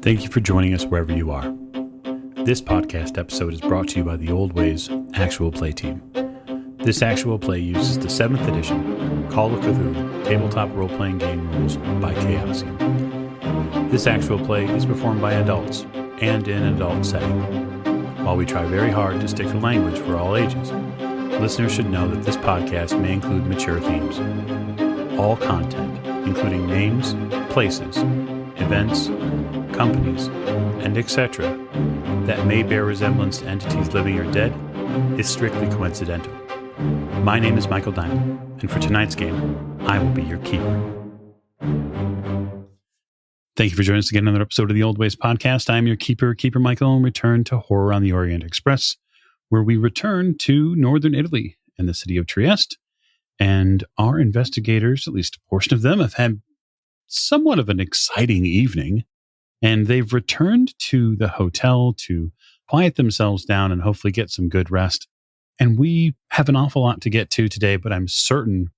Thank you for joining us wherever you are. This podcast episode is brought to you by the Old Ways Actual Play team. This actual play uses the 7th edition Call of Cthulhu tabletop role-playing game rules by Chaosium. This actual play is performed by adults and in an adult setting. While we try very hard to stick to language for all ages, listeners should know that this podcast may include mature themes. All content, including names, places, events, companies, and etc., that may bear resemblance to entities living or dead is strictly coincidental. My name is Michael Diamond, and for tonight's game, I will be your keeper. Thank you for joining us again on another episode of the Old Ways podcast. I'm your keeper, Keeper Michael, and return to Horror on the Orient Express, where we return to northern Italy and the city of Trieste. And our investigators, at least a portion of them, have had somewhat of an exciting evening. And they've returned to the hotel to quiet themselves down and hopefully get some good rest. And we have an awful lot to get to today, but I'm certain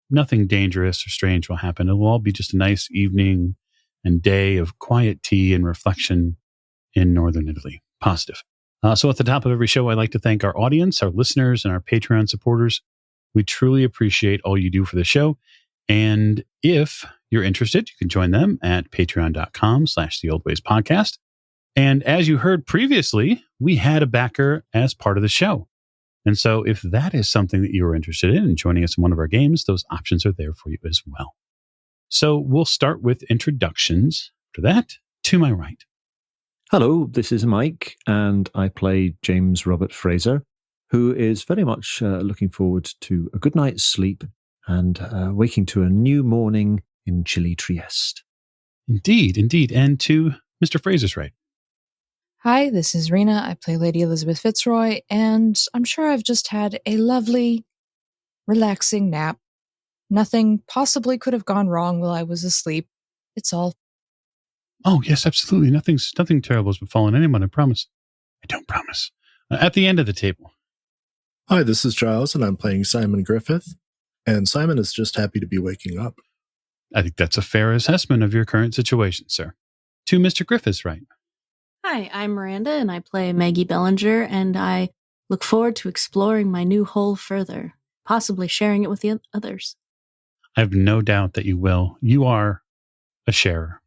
nothing dangerous or strange will happen. It will all be just a nice evening and day of quiet tea and reflection in northern Italy. Positive. So at the top of every show, I'd like to thank our audience, our listeners, and our Patreon supporters. We truly appreciate all you do for the show. And if you're interested, you can join them at patreon.com/theoldwayspodcast. And as you heard previously, we had a backer as part of the show. And so if that is something that you are interested in joining us in one of our games, those options are there for you as well. So we'll start with introductions. For that, to my right. Hello, this is Mike, and I play James Robert Fraser, who is very much looking forward to a good night's sleep and waking to a new morning in chilly Trieste. Indeed, indeed. And to Mr. Fraser's right. Hi, this is Rena. I play Lady Elizabeth Fitzroy, and I'm sure I've just had a lovely, relaxing nap. Nothing possibly could have gone wrong while I was asleep. It's all. Oh, yes, absolutely. Nothing terrible has befallen anyone, I promise. I don't promise. At the end of the table. Hi, this is Giles, and I'm playing Simon Griffith. And Simon is just happy to be waking up. I think that's a fair assessment of your current situation, sir. To Mr. Griffith's right. Hi, I'm Miranda, and I play Maggie Bellinger, and I look forward to exploring my new hole further, possibly sharing it with the others. I have no doubt that you will. You are a sharer.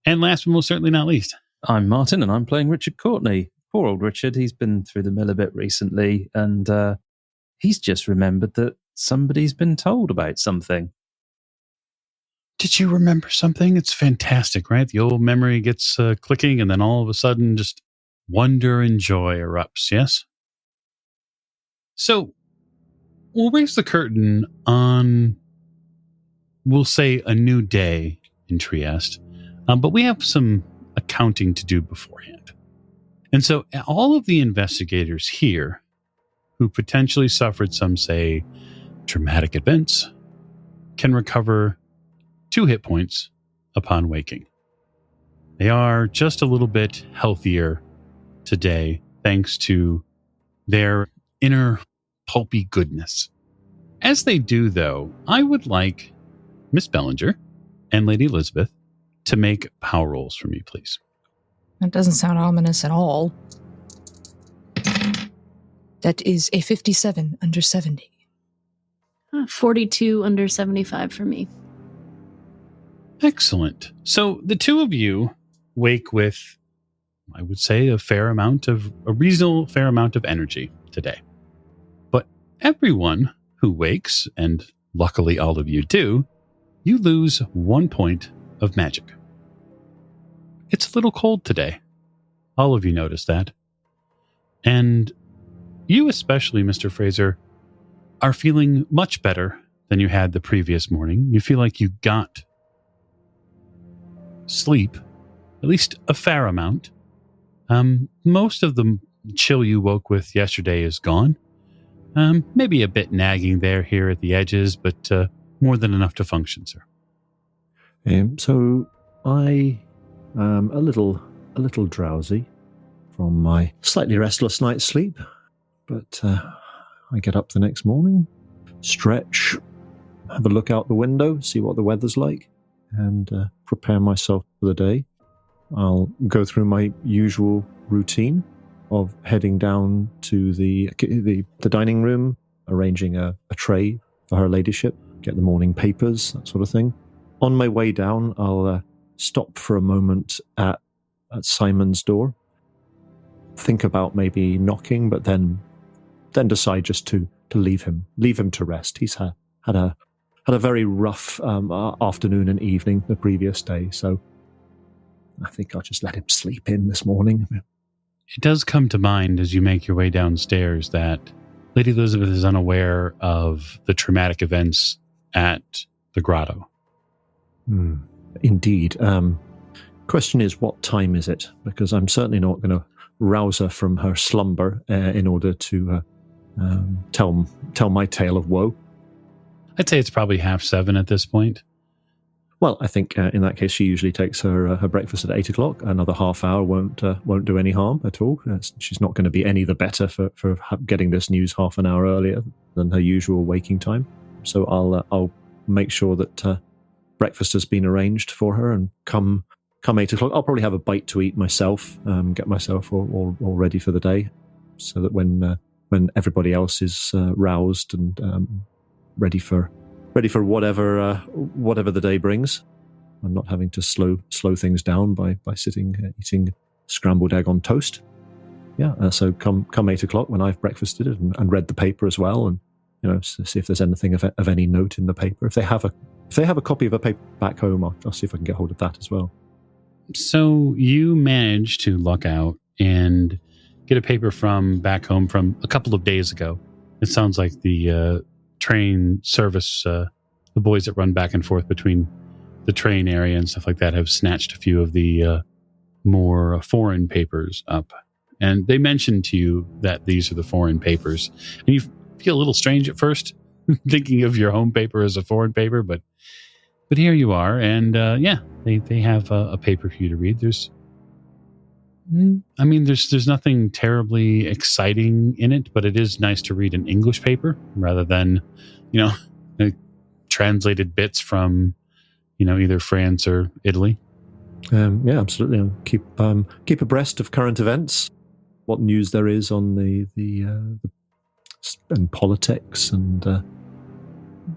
And last but most certainly not least. I'm Martin, and I'm playing Richard Courtney. Poor old Richard, he's been through the mill a bit recently, and he's just remembered that somebody's been told about something. Did you remember something? It's fantastic, right? The old memory gets clicking, and then all of a sudden, just wonder and joy erupts, yes? So, we'll raise the curtain on, we'll say, a new day in Trieste, but we have some accounting to do beforehand. And so, all of the investigators here who potentially suffered some, say, traumatic events can recover 2 hit points upon waking. They are just a little bit healthier today thanks to their inner pulpy goodness. As they do, though, I would like Miss Bellinger and Lady Elizabeth to make power rolls for me, please. That doesn't sound ominous at all. That is a 57 under 70. 42 under 75 for me. Excellent. So the two of you wake with, I would say, a reasonable fair amount of energy today. But everyone who wakes, and luckily all of you do, you lose 1 point of magic. It's a little cold today. All of you notice that. And you especially, Mr. Fraser, are feeling much better than you had the previous morning. You feel like you got sleep, at least a fair amount. Most of the chill you woke with yesterday is gone. Maybe a bit nagging here at the edges, but more than enough to function, sir. So I am a little drowsy from my slightly restless night's sleep, but I get up the next morning, stretch, have a look out the window, see what the weather's like, and prepare myself for the day. I'll go through my usual routine of heading down to the dining room, arranging a tray for her ladyship, get the morning papers, that sort of thing. On my way down, I'll stop for a moment at Simon's door, think about maybe knocking, but then decide just to leave him to rest. He's had a very rough afternoon and evening the previous day, so I think I'll just let him sleep in this morning. It does come to mind as you make your way downstairs that Lady Elizabeth is unaware of the traumatic events at the grotto. Indeed. Question is, what time is it? Because I'm certainly not going to rouse her from her slumber in order to tell my tale of woe. I'd say it's probably 7:30 at this point. Well, I think in that case, she usually takes her breakfast at 8 o'clock. Another half hour won't do any harm at all. She's not going to be any the better for getting this news half an hour earlier than her usual waking time. So I'll make sure that breakfast has been arranged for her, and come 8 o'clock, I'll probably have a bite to eat myself, get myself all ready for the day, so that when everybody else is roused and ready for whatever the day brings, I'm not having to slow things down by sitting eating scrambled egg on toast. Yeah, so come 8 o'clock when I've breakfasted it and read the paper as well, and see if there's anything of any note in the paper. If they have a copy of a paper back home, I'll see if I can get hold of that as well. So you managed to luck out and get a paper from back home from a couple of days ago. It sounds like the train service, the boys that run back and forth between the train area and stuff like that, have snatched a few of the more foreign papers up. And they mentioned to you that these are the foreign papers. And you feel a little strange at first, thinking of your home paper as a foreign paper, but here you are, and they have a paper for you to read. There's nothing terribly exciting in it, but it is nice to read an English paper rather than, translated bits from, either France or Italy. Yeah, absolutely. I'll keep abreast of current events, what news there is on the and politics and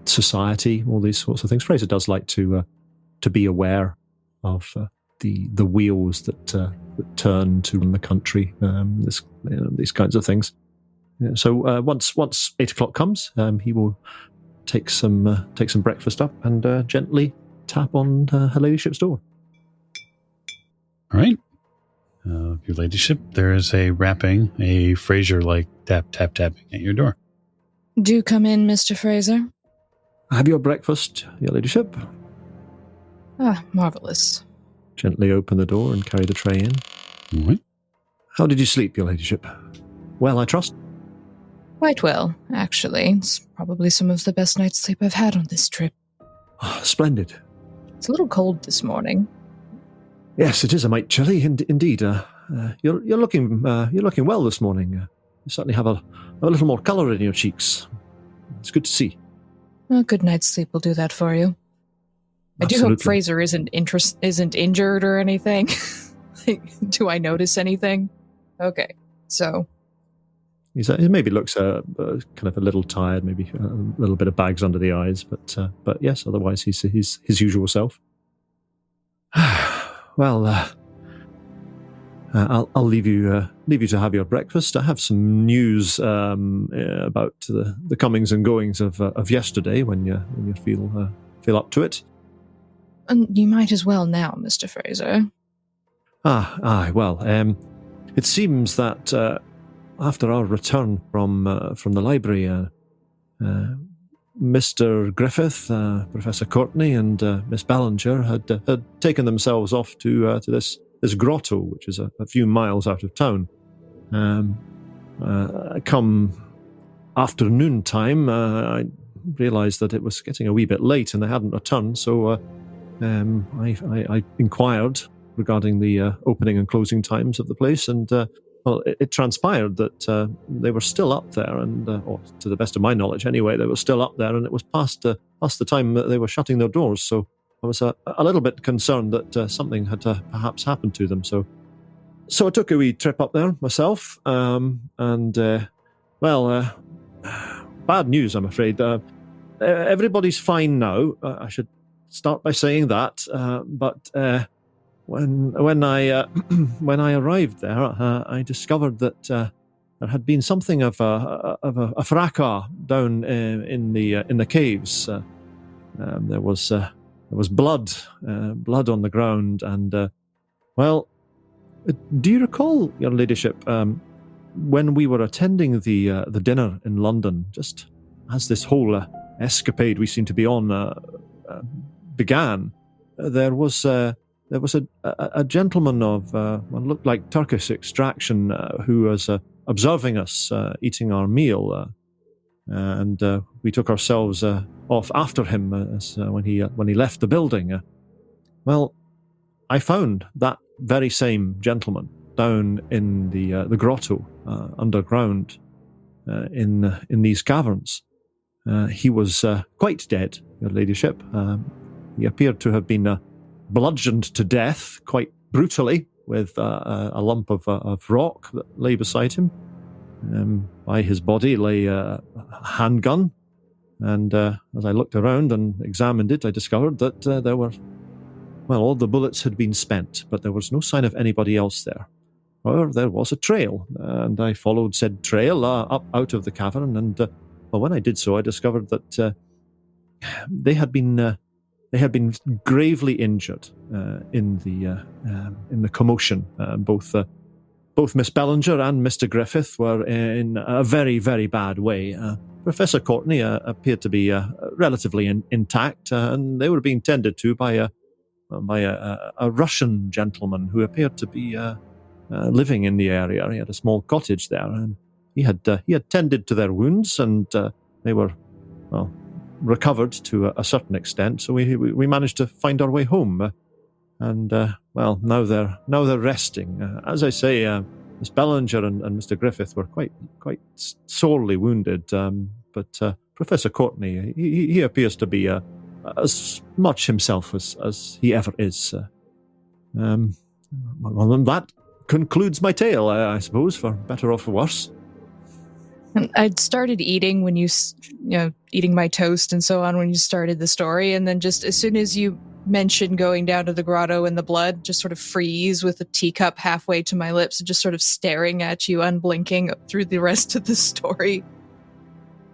society, all these sorts of things. Fraser does like to be aware of the wheels that turn to run the country. These kinds of things. Yeah, so once 8 o'clock comes, he will take some breakfast up and gently tap on her ladyship's door. All right. Your ladyship, there is a rapping, a Fraser-like tapping at your door. Do come in, Mr. Fraser. Have your breakfast, your ladyship. Ah, marvelous. Gently open the door and carry the tray in. All right. How did you sleep, your ladyship? Well, I trust. Quite well, actually. It's probably some of the best night's sleep I've had on this trip. Oh, splendid. It's a little cold this morning. Yes, it is a mite chilly, indeed. You're looking well this morning. You certainly have a little more colour in your cheeks. It's good to see. A good night's sleep will do that for you. Absolutely. I do hope Fraser isn't injured or anything. Do I notice anything? Okay, so he maybe looks kind of a little tired, maybe a little bit of bags under the eyes, but yes, otherwise he's his usual self. Well, I'll leave you to have your breakfast. I have some news about the comings and goings of yesterday. When you feel up to it. And you might as well now, Mr. Fraser. Well, it seems that after our return from the library, Mr. Griffith, Professor Courtney, and Miss Ballinger had taken themselves off to this grotto, which is a few miles out of town. Come afternoon time, I realised that it was getting a wee bit late and they hadn't returned, so I inquired regarding the opening and closing times of the place, and it transpired that they were still up there, and or to the best of my knowledge anyway, they were still up there, and it was past the time that they were shutting their doors. So was a little bit concerned that something had perhaps happened to them. So I took a wee trip up there myself, bad news, I'm afraid. Everybody's fine now. I should start by saying that. But when I when I arrived there, I discovered that there had been something of a fracas down in the caves. There was blood on the ground, and do you recall, Your Ladyship, when we were attending the dinner in London, just as this whole escapade we seem to be on began, there was a gentleman of what looked like Turkish extraction who was observing us eating our meal, and we took ourselves off after him when he left the building. I found that very same gentleman down in the grotto underground in these caverns. He was quite dead, Your Ladyship. He appeared to have been bludgeoned to death quite brutally with a lump of rock that lay beside him. By his body lay a handgun, and as I looked around and examined it, I discovered that all the bullets had been spent, but there was no sign of anybody else there. However, there was a trail, and I followed said trail up out of the cavern, and when I did so, I discovered that they had been gravely injured in the commotion. Both Miss Bellinger and Mr. Griffith were in a very, very bad way. Professor Courtney appeared to be relatively intact, and they were being tended to by a Russian gentleman who appeared to be living in the area. He had a small cottage there, and he had tended to their wounds, and they were recovered to a certain extent. So we managed to find our way home, and now they're resting. As I say, Miss Bellinger and Mr. Griffith were quite sorely wounded, but Professor Courtney, he appears to be as much himself as he ever is. That concludes my tale, I suppose, for better or for worse. I'd started eating when you eating my toast and so on when you started the story, and then just as soon as you mentioned going down to the grotto and the blood, just sort of freeze with a teacup halfway to my lips and just sort of staring at you, unblinking through the rest of the story.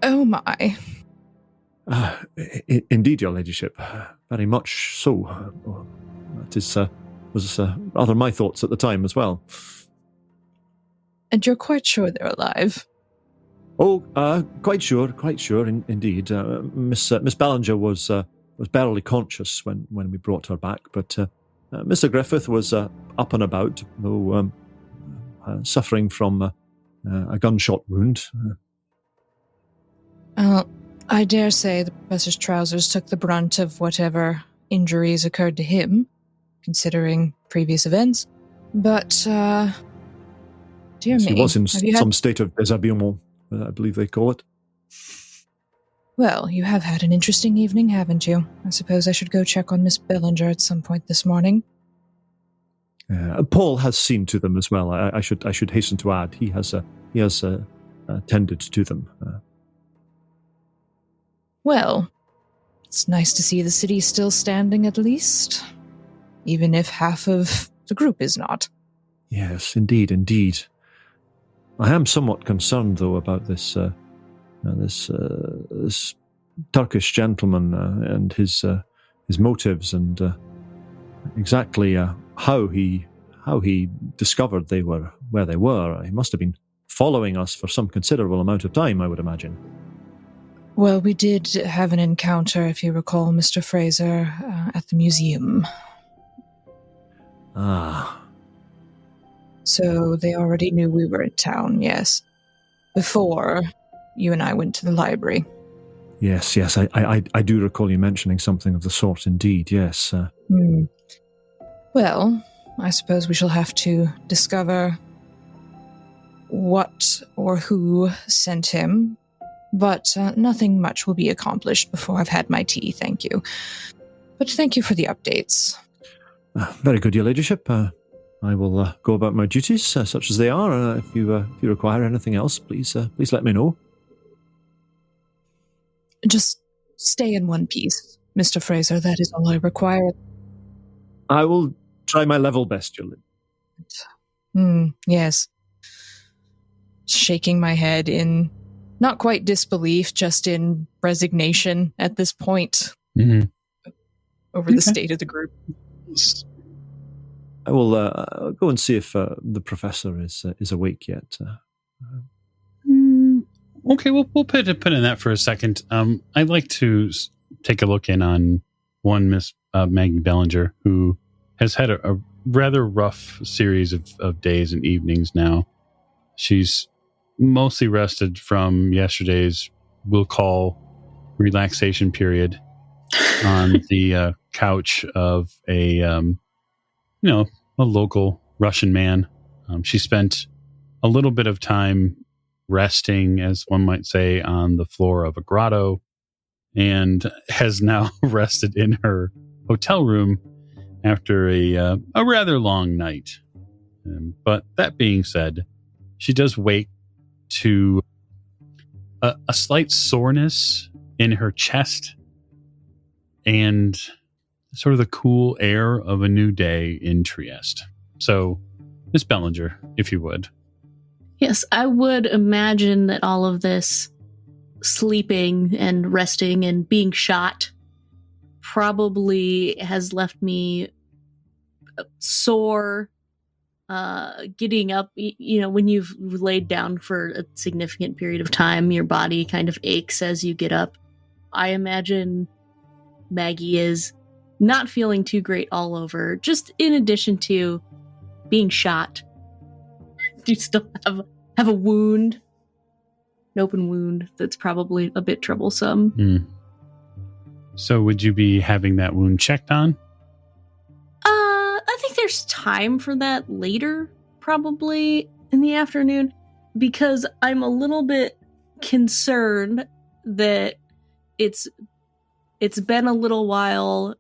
Oh my. Indeed, Your Ladyship, very much so. That was rather my thoughts at the time as well. And you're quite sure they're alive? Oh, quite sure, indeed. Miss Ballinger was barely conscious when we brought her back, but Mr. Griffith was up and about, though suffering from a gunshot wound. I dare say the professor's trousers took the brunt of whatever injuries occurred to him, considering previous events. But, dear me. He was in some state of déshabillement, I believe they call it. Well, you have had an interesting evening, haven't you? I suppose I should go check on Miss Bellinger at some point this morning. Paul has seen to them as well. I should hasten to add he has tended to them. Well, it's nice to see the city still standing at least, even if half of the group is not. Yes, indeed. I am somewhat concerned, though, about this Turkish gentleman and his motives and exactly how he discovered they were where they were. He must have been following us for some considerable amount of time, I would imagine. Well, we did have an encounter, if you recall, Mr. Fraser, at the museum. Ah. So they already knew we were in town, yes. Before you and I went to the library. Yes, I do recall you mentioning something of the sort, indeed, yes. Well, I suppose we shall have to discover what or who sent him, but nothing much will be accomplished before I've had my tea, thank you. but thank you for the updates. Very good, Your Ladyship. I will go about my duties, such as they are. If you require anything else, please let me know. Just stay in one piece, Mr. Fraser. That is all I require. I will try my level best, Your Lady. Yes. Shaking my head in not quite disbelief, just in resignation at this point over the state of the group. I will go and see if the professor is awake yet. Okay, we'll put in that for a second. I'd like to take a look in on one Miss Maggie Bellinger, who has had a rather rough series of days and evenings now. She's mostly rested from yesterday's, we'll call, relaxation period on the couch of a local Russian man. She spent a little bit of time resting, as one might say, on the floor of a grotto, and has now rested in her hotel room after a rather long night. But that being said, she does wake to a slight soreness in her chest and sort of the cool air of a new day in Trieste. So, Miss Bellinger, if you would. Yes, I would imagine that all of this sleeping and resting and being shot probably has left me sore. Getting up, when you've laid down for a significant period of time, your body kind of aches as you get up. I imagine Maggie is not feeling too great all over, just in addition to being shot. Do you still have a wound? An open wound that's probably a bit troublesome. So would you be having that wound checked on? I think there's time for that later, probably in the afternoon, because I'm a little bit concerned that it's been a little while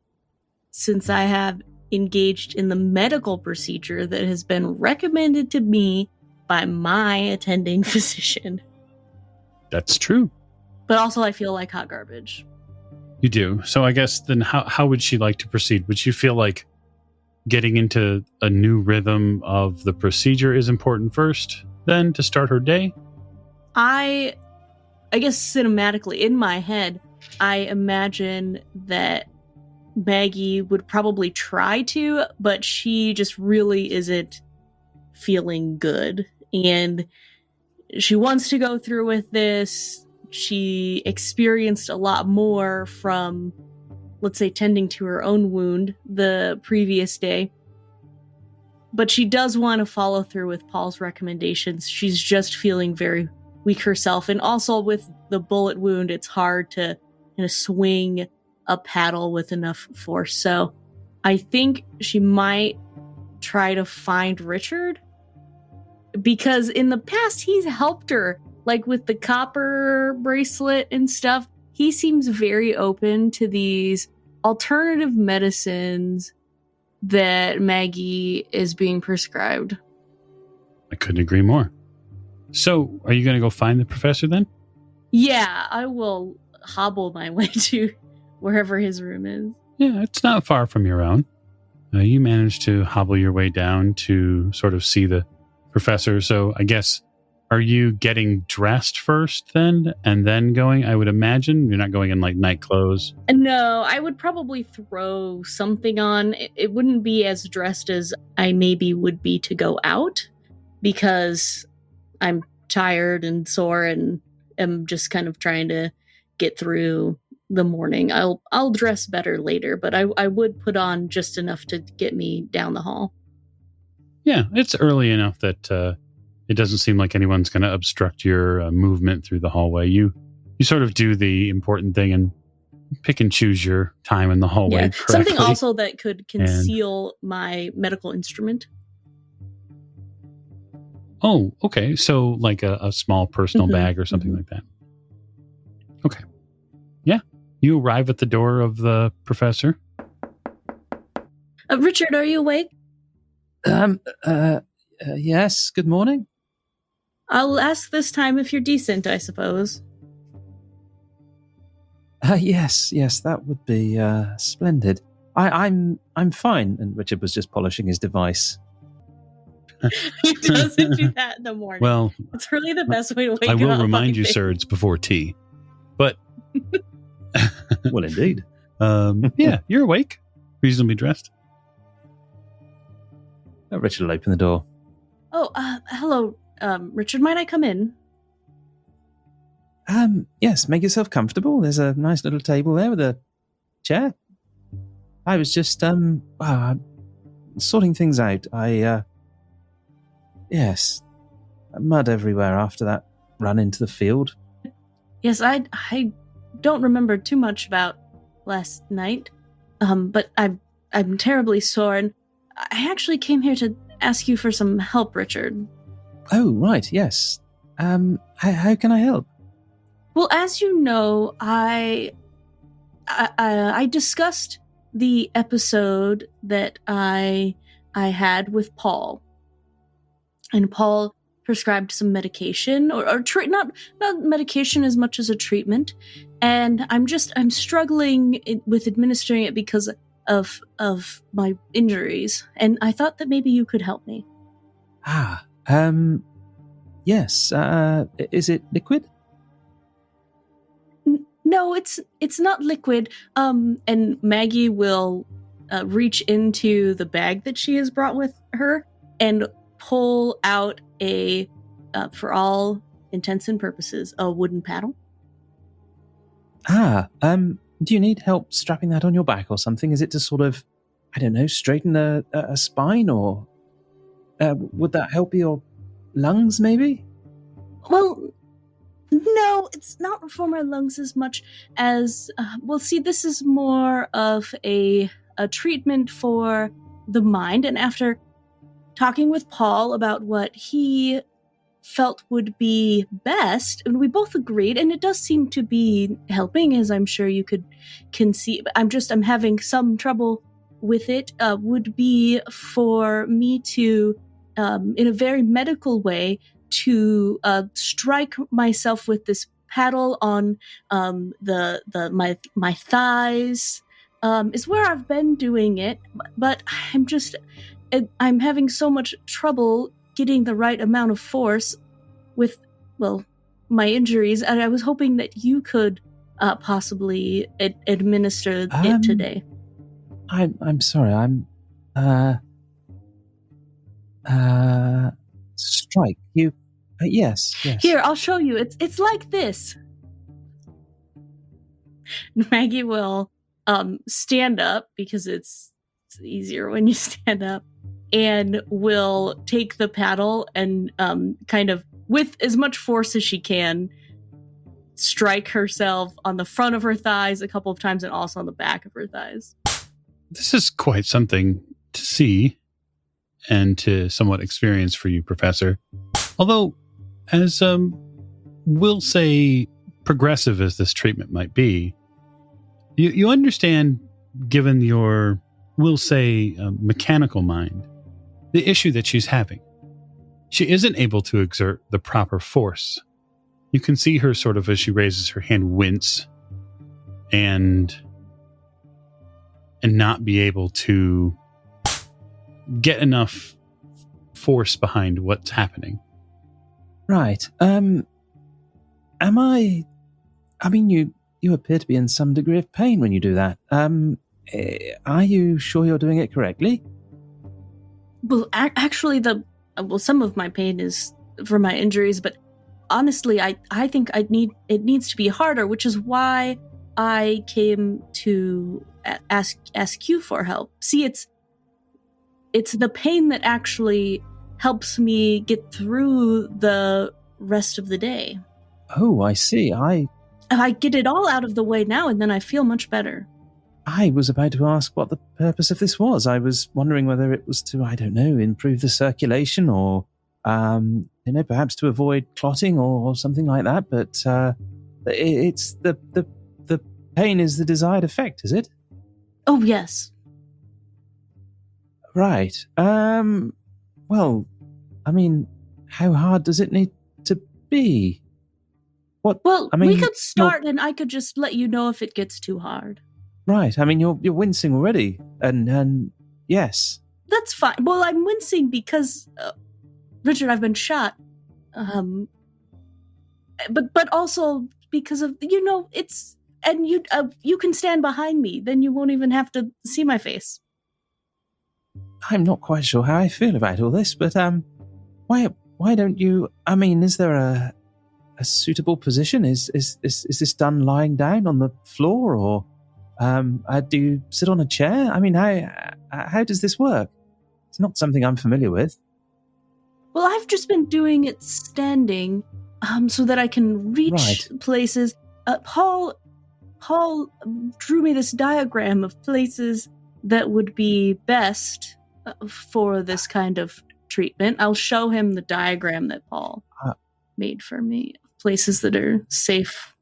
since I have engaged in the medical procedure that has been recommended to me by my attending physician. That's true. But also I feel like hot garbage. You do. So I guess then how would she like to proceed? Would you feel like getting into a new rhythm of the procedure is important first, then, to start her day? I guess cinematically, in my head, I imagine that Maggie would probably try to, but she just really isn't feeling good. And she wants to go through with this. She experienced a lot more from, let's say, tending to her own wound the previous day. But she does want to follow through with Paul's recommendations. She's just feeling very weak herself. And also with the bullet wound, it's hard to swing a paddle with enough force. So I think she might try to find Richard, because in the past he's helped her, like with the copper bracelet and stuff. He seems very open to these alternative medicines that Maggie is being prescribed. I couldn't agree more. So, are you going to go find the professor then? Yeah, I will hobble my way to wherever his room is. Yeah, it's not far from your own. You managed to hobble your way down to sort of see the professor. So, I guess, are you getting dressed first then and then going? I would imagine you're not going in like night clothes. No, I would probably throw something on. It wouldn't be as dressed as I maybe would be to go out, because I'm tired and sore and am just kind of trying to get through the morning. I'll dress better later, but I would put on just enough to get me down the hall. Yeah, it's early enough that it doesn't seem like anyone's going to obstruct your movement through the hallway. You sort of do the important thing and pick and choose your time in the hallway. Yeah. Correctly. Something also that could conceal my medical instrument. Oh, okay. So like a small personal bag or something like that. Okay. Yeah. You arrive at the door of the professor Richard, are you awake? Yes, good morning. I'll ask this time if you're decent, I suppose. Yes, that would be splendid. I'm fine. And Richard was just polishing his device. He doesn't do that in the morning. Well, it's really the best way to wake up. I will up, remind you, think. sir, it's before tea. But Well, indeed. yeah, you're awake, reasonably dressed. Richard will open the door. Oh, hello, Richard. Might I come in? Yes, make yourself comfortable. There's a nice little table there with a chair. I was just sorting things out. Yes, mud everywhere after that run into the field. Yes, I don't remember too much about last night, but I'm terribly sore, and I actually came here to ask you for some help, Richard. Oh, right, yes. How can I help? Well, as you know, I discussed the episode that I had with Paul, and Paul prescribed some medication or not medication as much as a treatment, and I'm struggling with administering it because of my injuries, and I thought that maybe you could help me. Yes. Is it liquid? No, it's not liquid. And Maggie will reach into the bag that she has brought with her and pull out a, for all intents and purposes, a wooden paddle. Do you need help strapping that on your back or something? Is it to sort of, I don't know, straighten a spine, or would that help your lungs maybe? Well, no, it's not for my lungs as much as, see, this is more of a treatment for the mind. And after talking with Paul about what he felt would be best, and we both agreed, and it does seem to be helping, as I'm sure you can see. I'm having some trouble with it. Would be for me to, in a very medical way, to strike myself with this paddle on my thighs, is where I've been doing it, but I'm having so much trouble getting the right amount of force with, my injuries, and I was hoping that you could possibly administer it today. I'm sorry. Strike you. Yes. Here, I'll show you. It's like this. Maggie will stand up, because it's easier when you stand up, and will take the paddle and kind of, with as much force as she can, strike herself on the front of her thighs a couple of times and also on the back of her thighs. This is quite something to see and to somewhat experience for you, Professor. Although, as we'll say, progressive as this treatment might be, you understand, given your, we'll say, mechanical mind, the issue that she's having. She isn't able to exert the proper force. You can see her sort of, as she raises her hand, wince and not be able to get enough force behind what's happening. Right. Am I mean, you appear to be in some degree of pain when you do that. Are you sure you're doing it correctly? Well, actually, some of my pain is for my injuries, but honestly, I think it needs to be harder, which is why I came to ask you for help. See, it's the pain that actually helps me get through the rest of the day. Oh, I see. I get it all out of the way now, and then I feel much better. I was about to ask what the purpose of this was. I was wondering whether it was to, I don't know, improve the circulation, or, perhaps to avoid clotting or something like that. But it's the pain is the desired effect, is it? Oh, yes. Right. Well, I mean, how hard does it need to be? What? Well, I mean, we could start and I could just let you know if it gets too hard. Right. I mean, you're wincing already, and yes. That's fine. Well, I'm wincing because, Richard, I've been shot. But also because of, it's, and you can stand behind me, then you won't even have to see my face. I'm not quite sure how I feel about all this, but why don't you? I mean, is there a suitable position? Is this done lying down on the floor, or do you sit on a chair? I mean, how does this work? It's not something I'm familiar with. Well, I've just been doing it standing, so that I can reach places. Paul drew me this diagram of places that would be best for this kind of treatment. I'll show him the diagram that Paul made for me, places that are safe.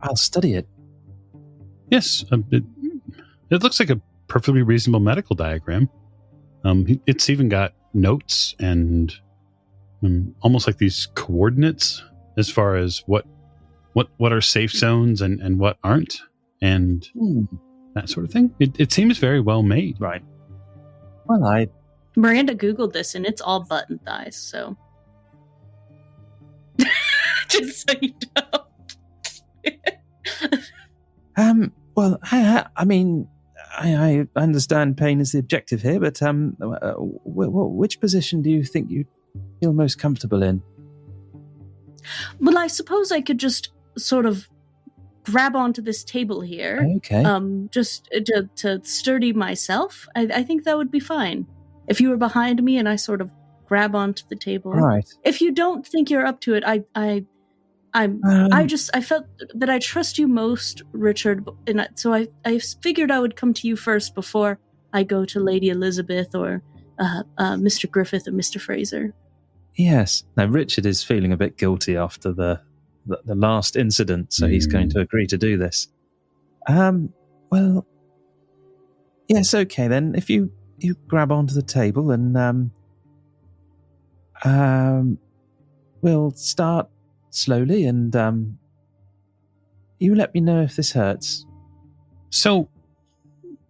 I'll study it. Yes, it looks like a perfectly reasonable medical diagram. It's even got notes and almost like these coordinates as far as what are safe zones and what aren't, and that sort of thing. It seems very well made. Right. Well, Miranda Googled this, and it's all button thighs, so... Just so you know. Well, I mean, I understand pain is the objective here, but which position do you think you feel most comfortable in? Well, I suppose I could just sort of grab onto this table here. Okay. Just to sturdy myself. I think that would be fine. If you were behind me and I sort of grab onto the table. Right. If you don't think you're up to it, I felt that I trust you most, Richard, and so I figured I would come to you first before I go to Lady Elizabeth or Mr. Griffith or Mr. Fraser. Yes. Now, Richard is feeling a bit guilty after the last incident, so he's going to agree to do this. Well, yes, okay then. If you grab onto the table and we'll start slowly, and you let me know if this hurts. So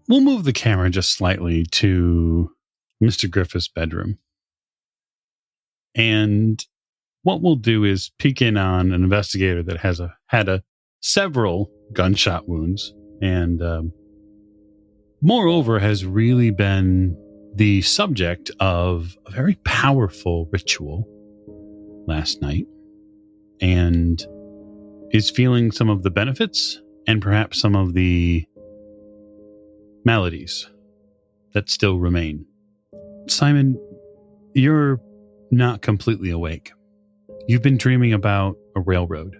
we'll move the camera just slightly to Mr. Griffith's bedroom. And what we'll do is peek in on an investigator that has had several gunshot wounds, and moreover has really been the subject of a very powerful ritual last night, and is feeling some of the benefits and perhaps some of the maladies that still remain. Simon, you're not completely awake. You've been dreaming about a railroad.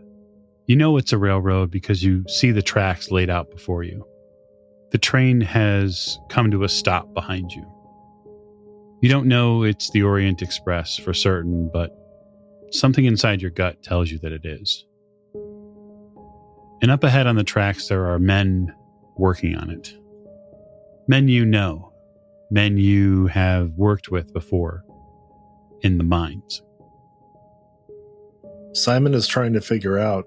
You know it's a railroad because you see the tracks laid out before you. The train has come to a stop behind you. You don't know it's the Orient Express for certain, but something inside your gut tells you that it is. And up ahead on the tracks, there are men working on it. Men you know. Men you have worked with before in the mines. Simon is trying to figure out.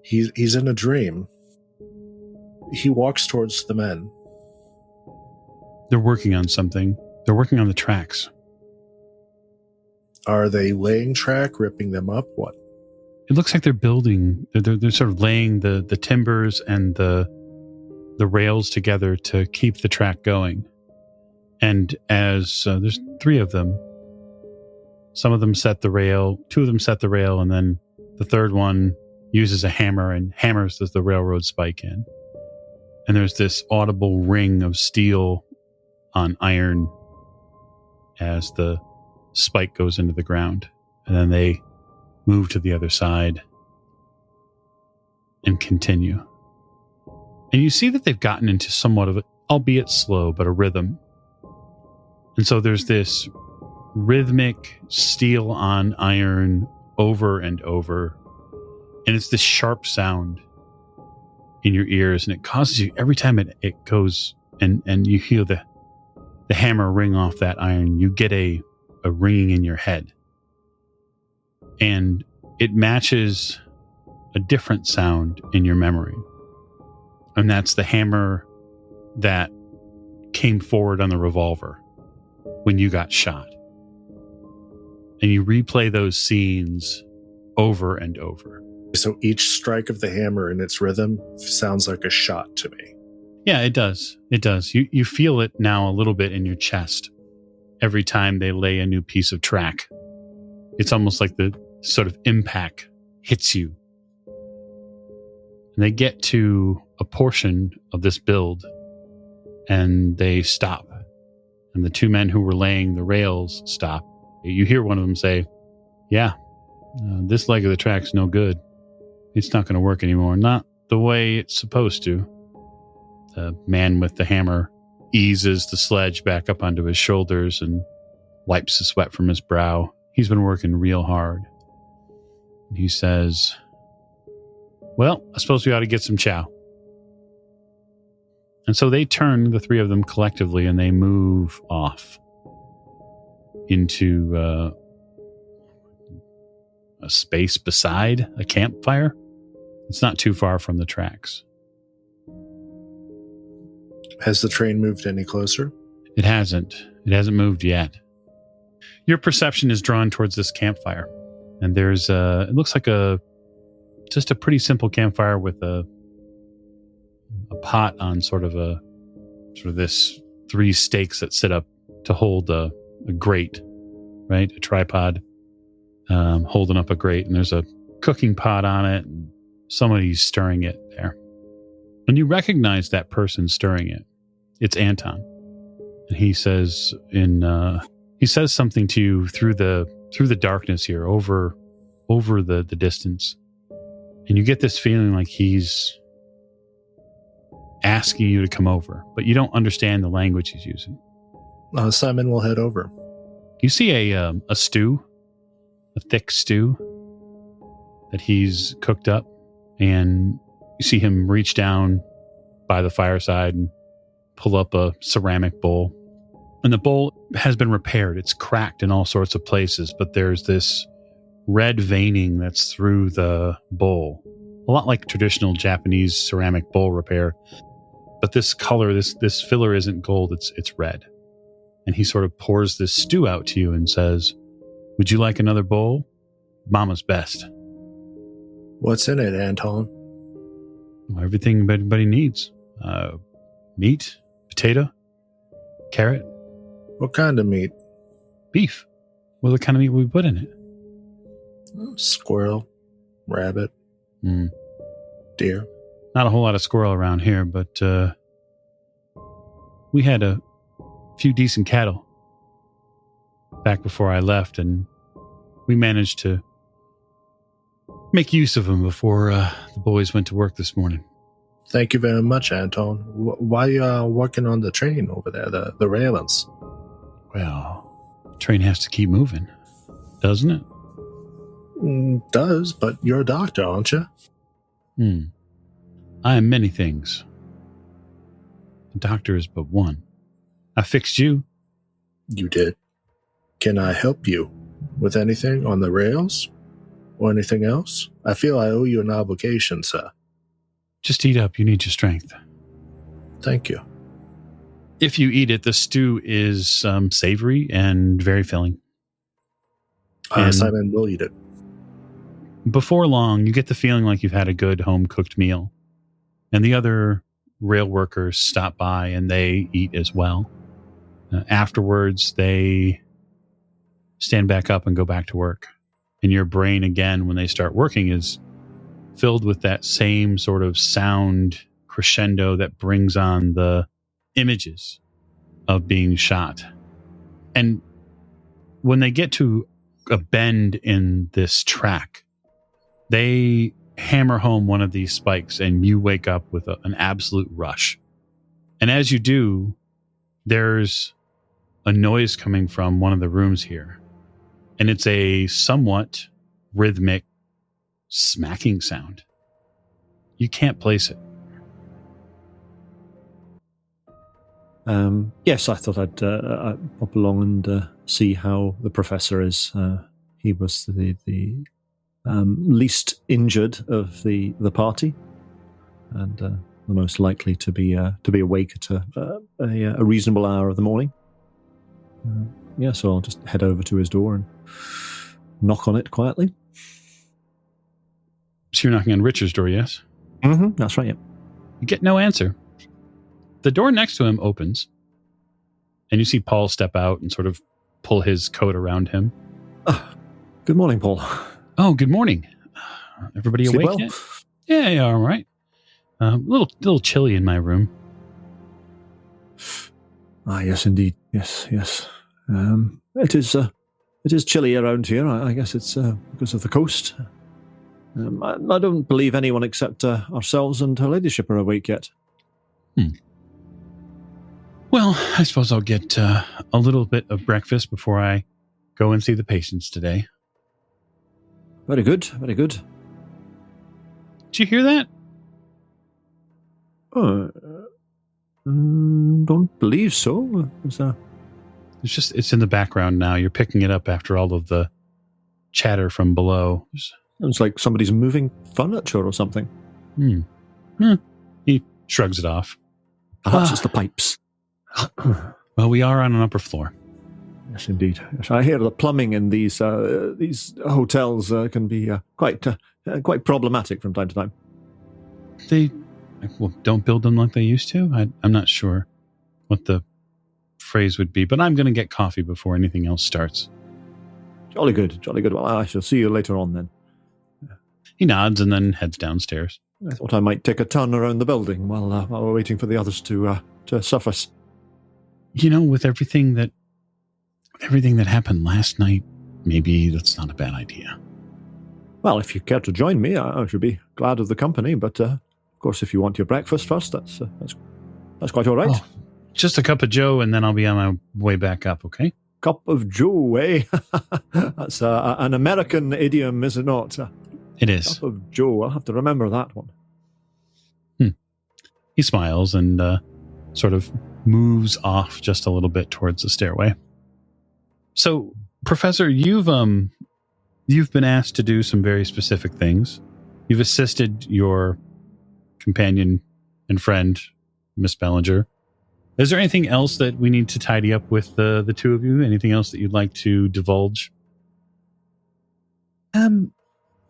He's in a dream. He walks towards the men. They're working on something. They're working on the tracks. Are they laying track, ripping them up? What? It looks like they're building. They're sort of laying the timbers and the rails together to keep the track going. And as there's 3 of them, some of them set the rail, 2 of them set the rail, and then the third one uses a hammer and hammers the railroad spike in. And there's this audible ring of steel on iron as the spike goes into the ground. And then they move to the other side and continue. And you see that they've gotten into somewhat of a, albeit slow, but a rhythm. And so there's this rhythmic steel on iron over and over. And it's this sharp sound in your ears, and it causes you every time it goes and you hear the hammer ring off that iron, you get a ringing in your head. And it matches a different sound in your memory. And that's the hammer that came forward on the revolver when you got shot. And you replay those scenes over and over. So each strike of the hammer in its rhythm sounds like a shot to me. Yeah, it does. It does. You feel it now a little bit in your chest every time they lay a new piece of track. It's almost like the sort of impact hits you. And they get to a portion of this build and they stop. And the two men who were laying the rails stop. You hear one of them say, yeah, this leg of the track's no good. It's not going to work anymore. Not the way it's supposed to. The man with the hammer eases the sledge back up onto his shoulders and wipes the sweat from his brow. He's been working real hard. He says, well, I suppose we ought to get some chow. And so they turn, the three of them collectively, and they move off into a space beside a campfire. It's not too far from the tracks. Has the train moved any closer? It hasn't. It hasn't moved yet. Your perception is drawn towards this campfire. And there's it looks like just a pretty simple campfire with a pot on sort of this 3 stakes that sit up to hold a grate, right? A tripod holding up a grate, and there's a cooking pot on it, and somebody's stirring it there. And you recognize that person stirring it. It's Anton. And he says something to you through the darkness here, over the distance. And you get this feeling like he's asking you to come over, but you don't understand the language he's using. Simon will head over. You see a stew, a thick stew that he's cooked up, and you see him reach down by the fireside and pull up a ceramic bowl. And the bowl has been repaired. It's cracked in all sorts of places, but there's this red veining that's through the bowl. A lot like traditional Japanese ceramic bowl repair. But this color, this filler isn't gold, it's red. And he sort of pours this stew out to you and says, would you like another bowl? Mama's best. What's in it, Anton? Well, everything everybody needs. Meat, potato, carrot. What kind of meat? Beef. What other kind of meat would we put in it? Squirrel, rabbit, deer. Not a whole lot of squirrel around here, but we had a few decent cattle back before I left, and we managed to make use of them before the boys went to work this morning. Thank you very much, Anton. Why are you working on the train over there, the railings? Well, the train has to keep moving, doesn't it? Does, but you're a doctor, aren't you? I am many things. A doctor is but one. I fixed you. You did. Can I help you with anything on the rails? Or anything else? I feel I owe you an obligation, sir. Just eat up. You need your strength. Thank you. If you eat it, the stew is savory and very filling. Simon will eat it. Before long, you get the feeling like you've had a good home-cooked meal. And the other rail workers stop by and they eat as well. Afterwards, they stand back up and go back to work. And your brain, again, when they start working, is filled with that same sort of sound crescendo that brings on the images of being shot. And when they get to a bend in this track, they hammer home one of these spikes and you wake up with an absolute rush. And as you do, there's a noise coming from one of the rooms here. And it's a somewhat rhythmic smacking sound. You can't place it. Yes, I thought I'd pop along and see how the professor is. He was the least injured of the party, and the most likely to be awake at a reasonable hour of the morning. So I'll just head over to his door and knock on it quietly. So you're knocking on Richard's door, yes? Mm-hmm, that's right, yeah. You get no answer. The door next to him opens, and you see Paul step out and sort of pull his coat around him. Good morning, Paul. Oh, good morning. Everybody Sleep awake well? yet? Yeah, all right. A little chilly in my room. Yes, indeed. Yes. It is chilly around here. I guess it's because of the coast. I don't believe anyone except ourselves and her ladyship are awake yet. Well, I suppose I'll get a little bit of breakfast before I go and see the patients today. Very good, very good. Did you hear that? Don't believe so. It's in the background now. You're picking it up after all of the chatter from below. Sounds like somebody's moving furniture or something. He shrugs it off. Perhaps it's the pipes. Well, we are on an upper floor. Yes, indeed. Yes, I hear the plumbing in these hotels can be quite problematic from time to time. They don't build them like they used to. I'm not sure what the phrase would be, but I'm going to get coffee before anything else starts. Jolly good. Well, I shall see you later on then. He nods and then heads downstairs. I thought I might take a turn around the building while we're waiting for the others to surface. With everything that happened last night, maybe that's not a bad idea. Well, if you care to join me, I should be glad of the company. But of course, if you want your breakfast first, that's quite all right. Oh, just a cup of Joe, and then I'll be on my way back up. Okay. Cup of Joe, eh? That's an American idiom, is it not? It is. Cup of Joe. I'll have to remember that one. He smiles and sort of moves off just a little bit towards the stairway. So, Professor, you've been asked to do some very specific things. You've assisted your companion and friend, Miss Bellinger. Is there anything else that we need to tidy up with the two of you? Anything else that you'd like to divulge?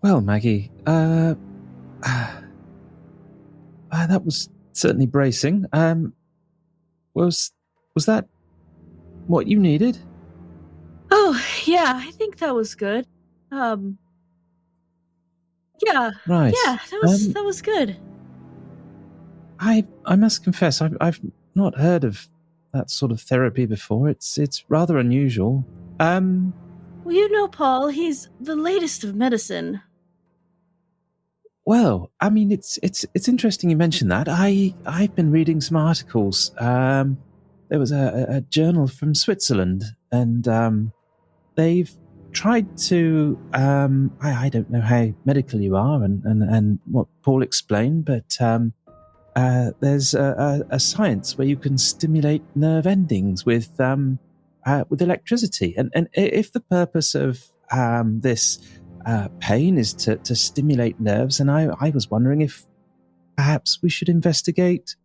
Well, Maggie, that was certainly bracing. Was that what you needed? Oh, yeah, I think that was good. Yeah. Right. Yeah, that was good. I must confess, I've not heard of that sort of therapy before. It's rather unusual. Well, Paul, he's the latest of medicine. Well, I mean, it's interesting you mention that. I've been reading some articles. There was a journal from Switzerland, and they've tried to. I don't know how medical you are, and what Paul explained, but there's a science where you can stimulate nerve endings with electricity, and if the purpose of this pain is to stimulate nerves, and I was wondering if perhaps we should investigate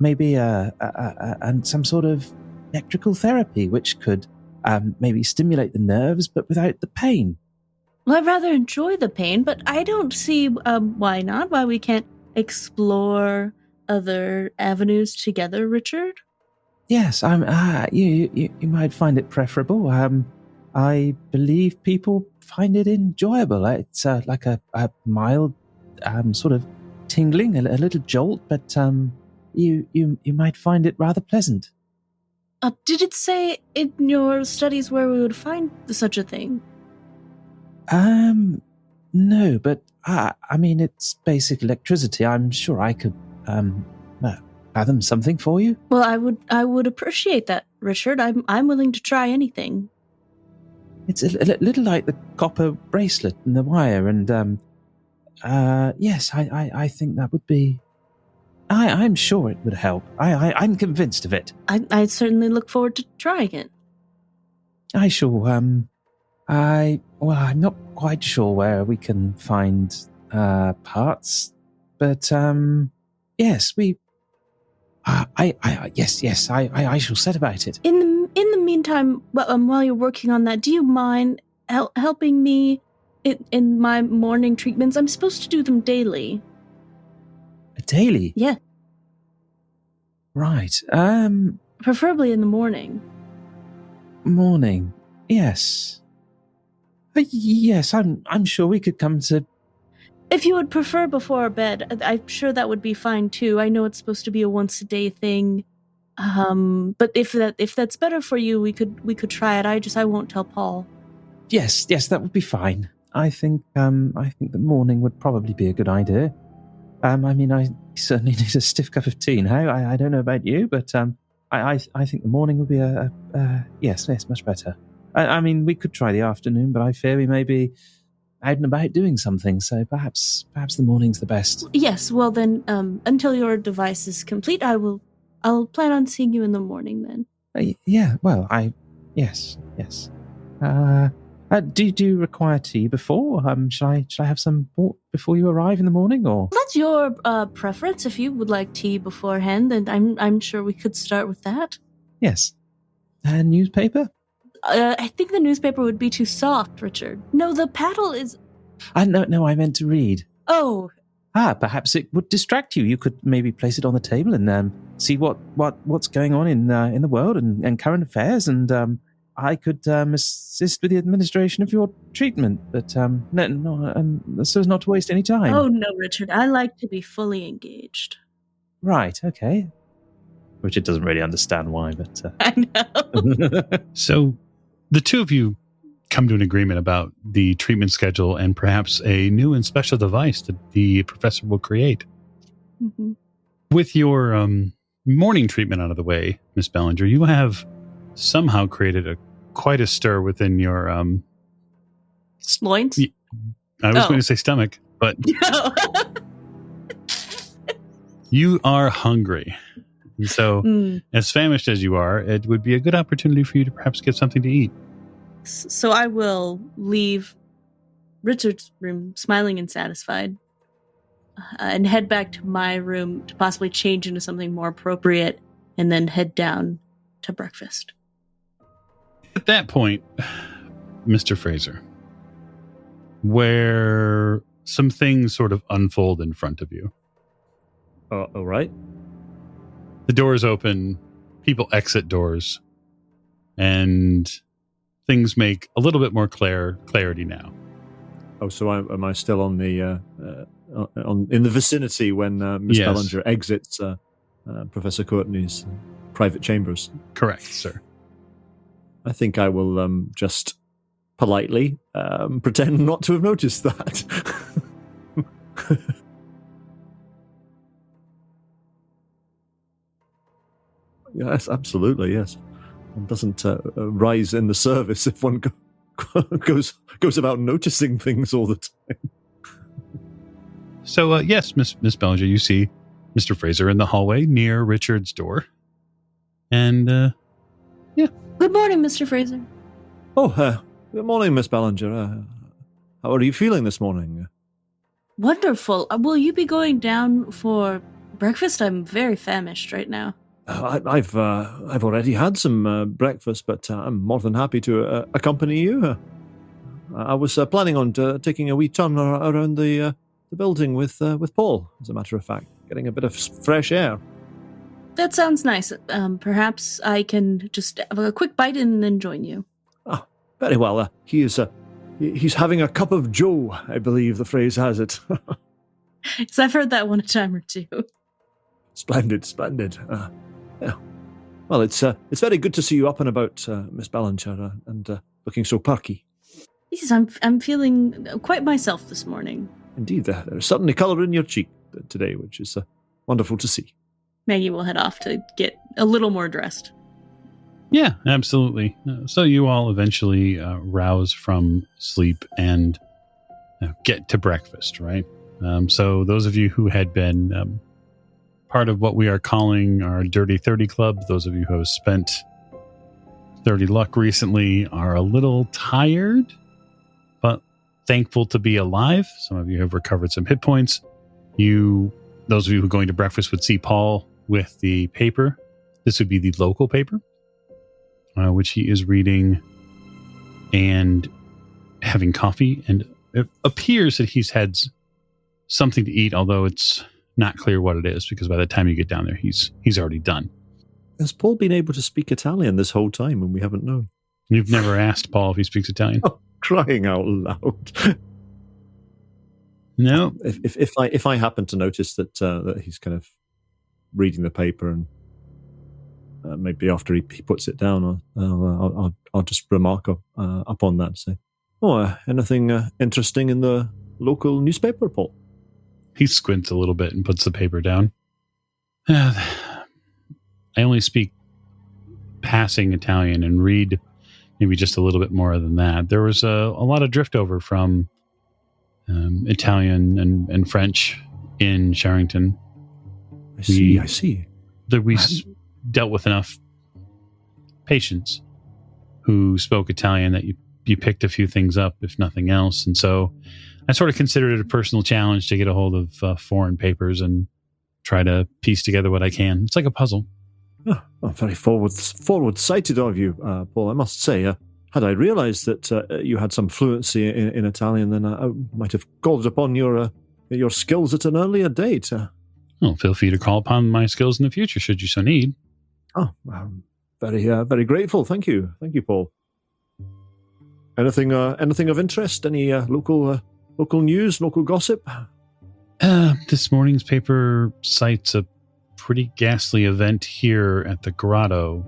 maybe some sort of electrical therapy which could maybe stimulate the nerves but without the pain. Well, I'd rather enjoy the pain, but I don't see why not, why we can't explore other avenues together, Richard. Yes, you might find it preferable. I believe people find it enjoyable. It's like a mild sort of tingling, a little jolt, but you might find it rather pleasant. Did it say in your studies where we would find such a thing? No, but I mean, it's basic electricity. I'm sure I could fathom something for you. Well, I would appreciate that, Richard. I'm willing to try anything. It's a little like the copper bracelet and the wire, and yes, I think that would be I'm sure it would help. I'm convinced of it. I certainly look forward to trying it. I shall, I'm not quite sure where we can find parts, but yes, I shall set about it. In the meantime, while you're working on that, do you mind helping me in my morning treatments? I'm supposed to do them daily. Daily? Yeah, Right. preferably in the morning. Morning. Yes. Yes, I'm sure we could come to. If you would prefer before bed, I'm sure that would be fine too. I know it's supposed to be a once a day thing, but if that's better for you, we could try it. I won't tell Paul. Yes, that would be fine. I think the morning would probably be a good idea. I mean, I certainly need a stiff cup of tea now. I don't know about you, but I think the morning would be yes, much better. I mean, we could try the afternoon, but I fear we may be out and about doing something. So perhaps the morning's the best. Yes. Well, then, until your device is complete, I'll plan on seeing you in the morning then. Yeah. Well, yes. Do you require tea before? Should I have some before you arrive in the morning, or? That's your preference. If you would like tea beforehand, then I'm sure we could start with that. Yes. Newspaper? I think the newspaper would be too soft, Richard. No, the paddle is. No, I meant to read. Oh. Perhaps it would distract you. You could maybe place it on the table and see what's going on in the world and current affairs, and I could assist with the administration of your treatment, but no, so as not to waste any time. Oh no, Richard, I like to be fully engaged. Right, okay. Richard doesn't really understand why, but I know. So the two of you come to an agreement about the treatment schedule and perhaps a new and special device that the professor will create. Mm-hmm. With your morning treatment out of the way, Miss Bellinger, you have somehow created quite a stir within your loins. I was going to say stomach, but you are hungry. And so, as famished as you are, it would be a good opportunity for you to perhaps get something to eat. So I will leave Richard's room smiling and satisfied, and head back to my room to possibly change into something more appropriate, and then head down to breakfast. At that point, Mr. Fraser, where some things sort of unfold in front of you. All right. The doors open, people exit doors, and things make a little bit more clarity now. Oh, so am I still on the in the vicinity when Miss Yes. Bellinger exits Professor Courtney's private chambers? Correct, sir. I think I will just politely pretend not to have noticed that. Yes, absolutely, yes. One doesn't rise in the service if one goes about noticing things all the time. So, yes, Miss Bellinger, you see Mr. Fraser in the hallway near Richard's door. And, Good morning, Mr. Fraser. Oh, good morning, Miss Bellinger. How are you feeling this morning? Wonderful. Will you be going down for breakfast? I'm very famished right now. I've already had some breakfast, but I'm more than happy to accompany you. I was planning on taking a wee turn around the building with Paul, as a matter of fact, getting a bit of fresh air. That sounds nice. Perhaps I can just have a quick bite and then join you. Ah, very well. He's having a cup of joe, I believe the phrase has it. Because I've heard that one a time or two. Splendid. Yeah. Well, it's very good to see you up and about, Miss Bellinger, and looking so perky. Yes, I'm feeling quite myself this morning. Indeed, there's certainly colour in your cheek today, which is wonderful to see. Maggie will head off to get a little more dressed. yeah, absolutely. So you all eventually rouse from sleep and get to breakfast, right? So those of you who had been part of what we are calling our Dirty 30 Club. Those of you who have spent 30 luck recently are a little tired, but thankful to be alive. Some of you have recovered some hit points. Those of you who are going to breakfast would see Paul with the paper. This would be the local paper, which he is reading and having coffee. And it appears that he's had something to eat, although it's not clear what it is, because by the time you get down there, he's already done. Has Paul been able to speak Italian this whole time and we haven't known? You've never asked Paul if he speaks Italian? Oh, crying out loud. No. If I happen to notice that he's kind of reading the paper, and maybe after he puts it down, I'll just remark upon that and say, anything interesting in the local newspaper, Paul? He squints a little bit and puts the paper down. I only speak passing Italian and read maybe just a little bit more than that. There was a lot of drift over from Italian and French in Sherrington. I see. That we dealt with enough patients who spoke Italian that you picked a few things up, if nothing else. And so I sort of considered it a personal challenge to get a hold of foreign papers and try to piece together what I can. It's like a puzzle. Very forward-sighted of you, Paul, I must say. Had I realised that you had some fluency in Italian, then I might have called upon your skills at an earlier date. Well, feel free to call upon my skills in the future, should you so need. I'm very grateful. Thank you, Paul. Anything of interest? Any local news, local gossip? This morning's paper cites a pretty ghastly event here at the grotto.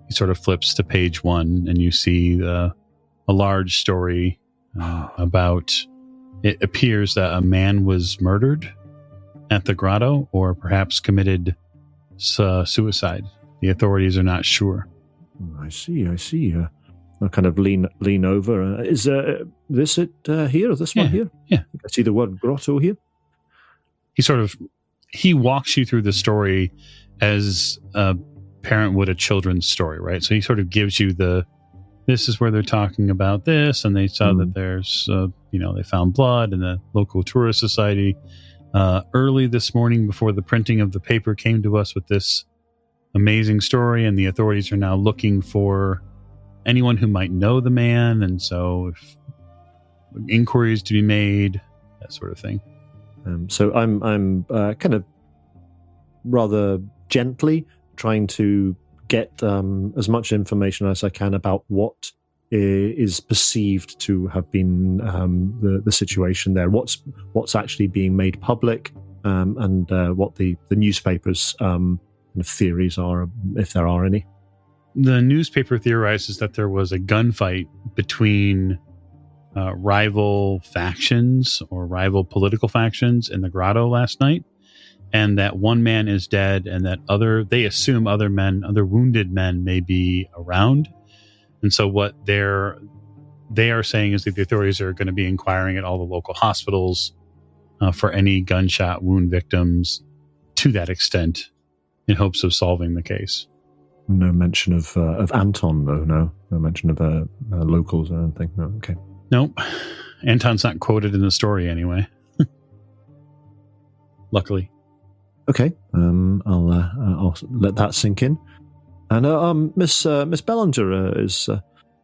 He sort of flips to page 1, and you see a large story about. It appears that a man was murdered at the grotto, or perhaps committed suicide. The authorities are not sure. I see. I'll kind of lean over. Is this it here? This one here? Yeah. I see the word grotto here. He walks you through the story as a parent would a children's story, right? So he sort of gives you this is where they're talking about this, and they saw that there's, they found blood in the local tourist society. Early this morning, before the printing of the paper, came to us with this amazing story, and the authorities are now looking for anyone who might know the man, and so if inquiries to be made, that sort of thing. So I'm kind of rather gently trying to get as much information as I can about what is perceived to have been the situation there. What's actually being made public, and what the newspapers' theories are, if there are any. The newspaper theorizes that there was a gunfight between rival factions or rival political factions in the grotto last night, and that one man is dead, and that they assume other wounded men may be around. And so what they are saying is that the authorities are going to be inquiring at all the local hospitals for any gunshot wound victims to that extent, in hopes of solving the case. No mention of Anton, though. No mention of locals or anything. No, okay. Nope. Anton's not quoted in the story anyway. Luckily. Okay. I'll let that sink in. And Miss Bellinger is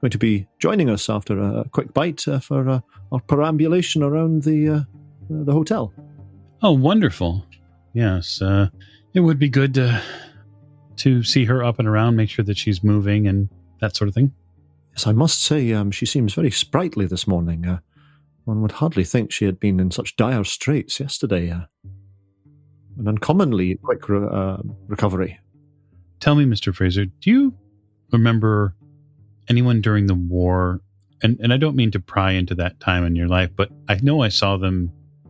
going to be joining us after a quick bite for our perambulation around the hotel. Oh, wonderful! Yes, it would be good to see her up and around, make sure that she's moving and that sort of thing. Yes, I must say she seems very sprightly this morning. One would hardly think she had been in such dire straits yesterday. An uncommonly quick recovery. Tell me, Mr. Fraser, do you remember anyone during the war, and I don't mean to pry into that time in your life, but I know I saw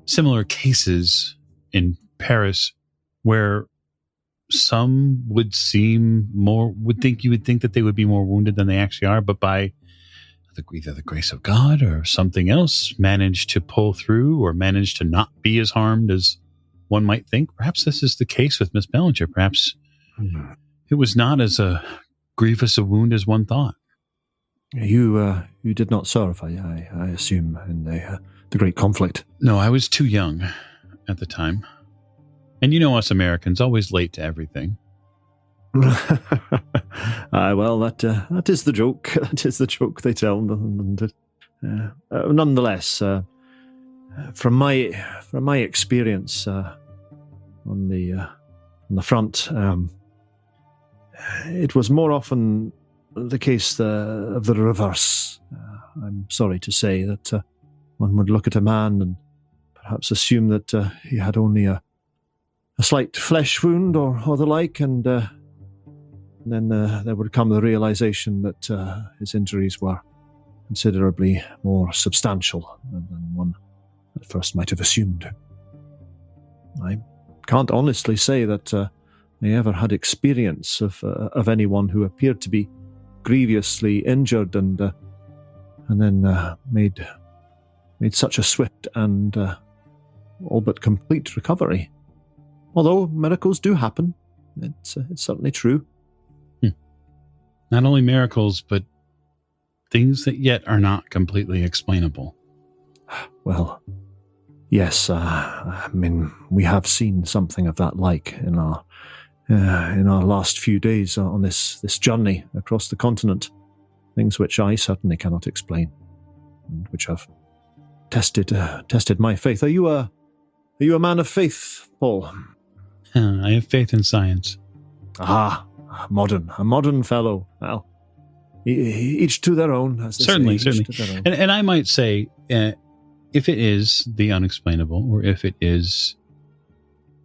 similar cases in Paris where some you would think that they would be more wounded than they actually are, but by either the grace of God or something else managed to pull through, or managed to not be as harmed as one might think perhaps this is the case with Miss Bellinger. Perhaps it was not as a grievous a wound as one thought. You did not serve, I assume, in the great conflict. No, I was too young at the time. And you know us Americans, always late to everything. Well, that is the joke. That is the joke they tell. Nonetheless, from my experience on the front, it was more often the case of the reverse. I'm sorry to say that one would look at a man and perhaps assume that he had only a slight flesh wound or the like, and then there would come the realization that his injuries were considerably more substantial than one at first might have assumed. I can't honestly say that I ever had experience of anyone who appeared to be grievously injured and then made such a swift and all but complete recovery. Although miracles do happen, it's certainly true. Not only miracles, but things that yet are not completely explainable. Well, yes, I mean, we have seen something of that like in our last few days on this journey across the continent. Things which I certainly cannot explain, and which have tested my faith. Are you a man of faith, Paul? I have faith in science. Ah, a modern fellow. Well, each to their own. As they Certainly. say, each to their own. And I might say, if it is the unexplainable, or if it is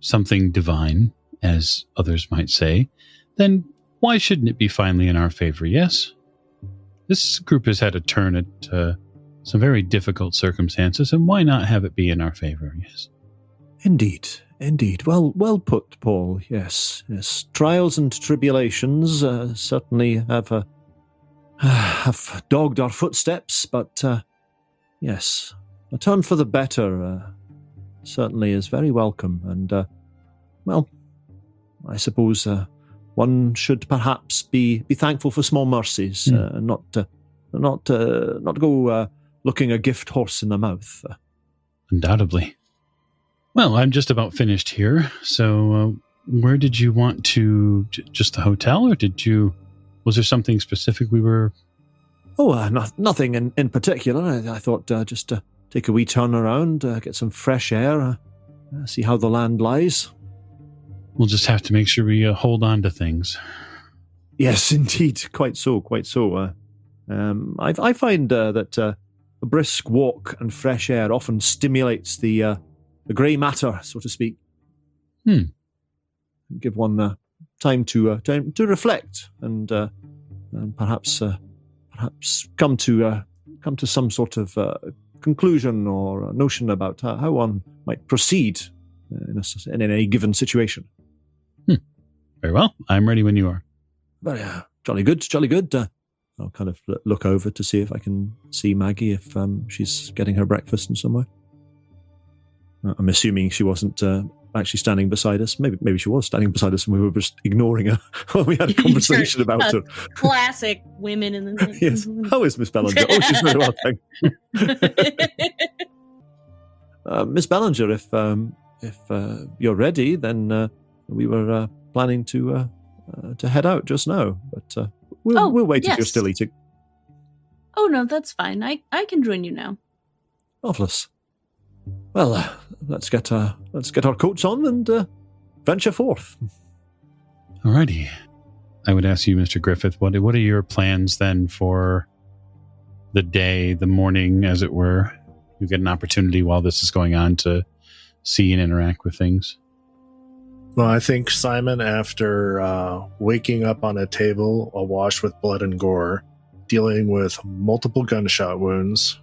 something divine, as others might say, then why shouldn't it be finally in our favor, yes? This group has had a turn at some very difficult circumstances, and why not have it be in our favor, yes? Indeed. Well put, Paul. Yes. Trials and tribulations certainly have dogged our footsteps, but yes, a turn for the better certainly is very welcome. And well, I suppose one should perhaps be thankful for small mercies, and not go looking a gift horse in the mouth. Undoubtedly. Well, I'm just about finished here. So where did you want to, just the hotel, or was there something specific we were... Oh, nothing in particular. I thought just to take a wee turn around, get some fresh air, see how the land lies. We'll just have to make sure we hold on to things. Yes, indeed. Quite so. I find that a brisk walk and fresh air often stimulates the grey matter, so to speak. Give one time to reflect and perhaps come to some sort of conclusion or notion about how one might proceed in any given situation. Very well. I'm ready when you are. Very jolly good. I'll kind of look over to see if I can see Maggie, if she's getting her breakfast in somewhere. I'm assuming she wasn't actually standing beside us. Maybe she was standing beside us and we were just ignoring her while we had a conversation about her. Classic women in the... Yes. How is Miss Bellinger? Oh, she's very well, thank you. Miss Bellinger, if you're ready, then we were planning to head out just now, but we'll wait if you're still eating. Oh no, that's fine. I can join you now. Marvelous. Well, let's get our coats on and venture forth. Alrighty. I would ask you, Mr. Griffith, what are your plans then for the day, the morning, as it were? You get an opportunity while this is going on to see and interact with things. Well, I think Simon, after waking up on a table awash with blood and gore, dealing with multiple gunshot wounds,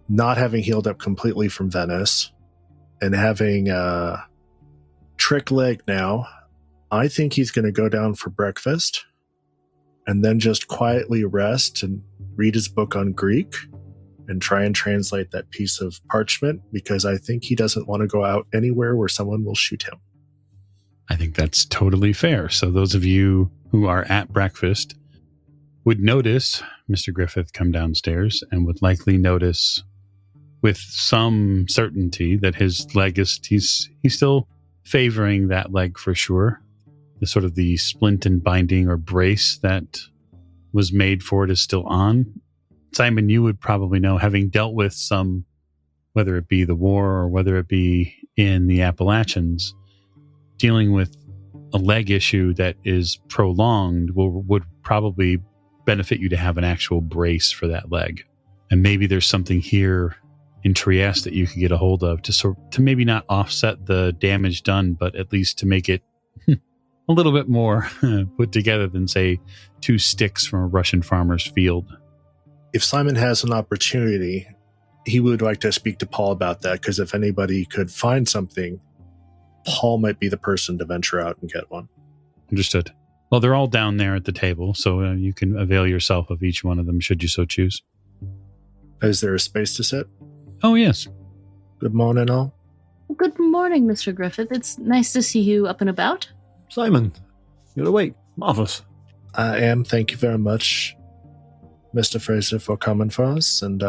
not having healed up completely from Venice, and having a trick leg now, I think he's going to go down for breakfast and then just quietly rest and read his book on Greek and try and translate that piece of parchment, because I think he doesn't want to go out anywhere where someone will shoot him. I think that's totally fair. So those of you who are at breakfast would notice Mr. Griffith come downstairs and would likely notice with some certainty that his leg he's still favoring that leg for sure. The sort of the splint and binding or brace that was made for it is still on. Simon, you would probably know, having dealt with some, whether it be the war or whether it be in the Appalachians, dealing with a leg issue that is prolonged would probably benefit you to have an actual brace for that leg. And maybe there's something here in Trieste that you could get a hold of to maybe not offset the damage done, but at least to make it a little bit more put together than, say, 2 sticks from a Russian farmer's field. If Simon has an opportunity, he would like to speak to Paul about that, because if anybody could find something, Paul might be the person to venture out and get one. Understood. Well, they're all down there at the table, so you can avail yourself of each one of them should you so choose. Is there a space to sit? Oh, yes. Good morning, all. Good morning, Mr. Griffith. It's nice to see you up and about. Simon, you're awake. Marvelous. I am. Thank you very much, Mr. Fraser, for coming for us. And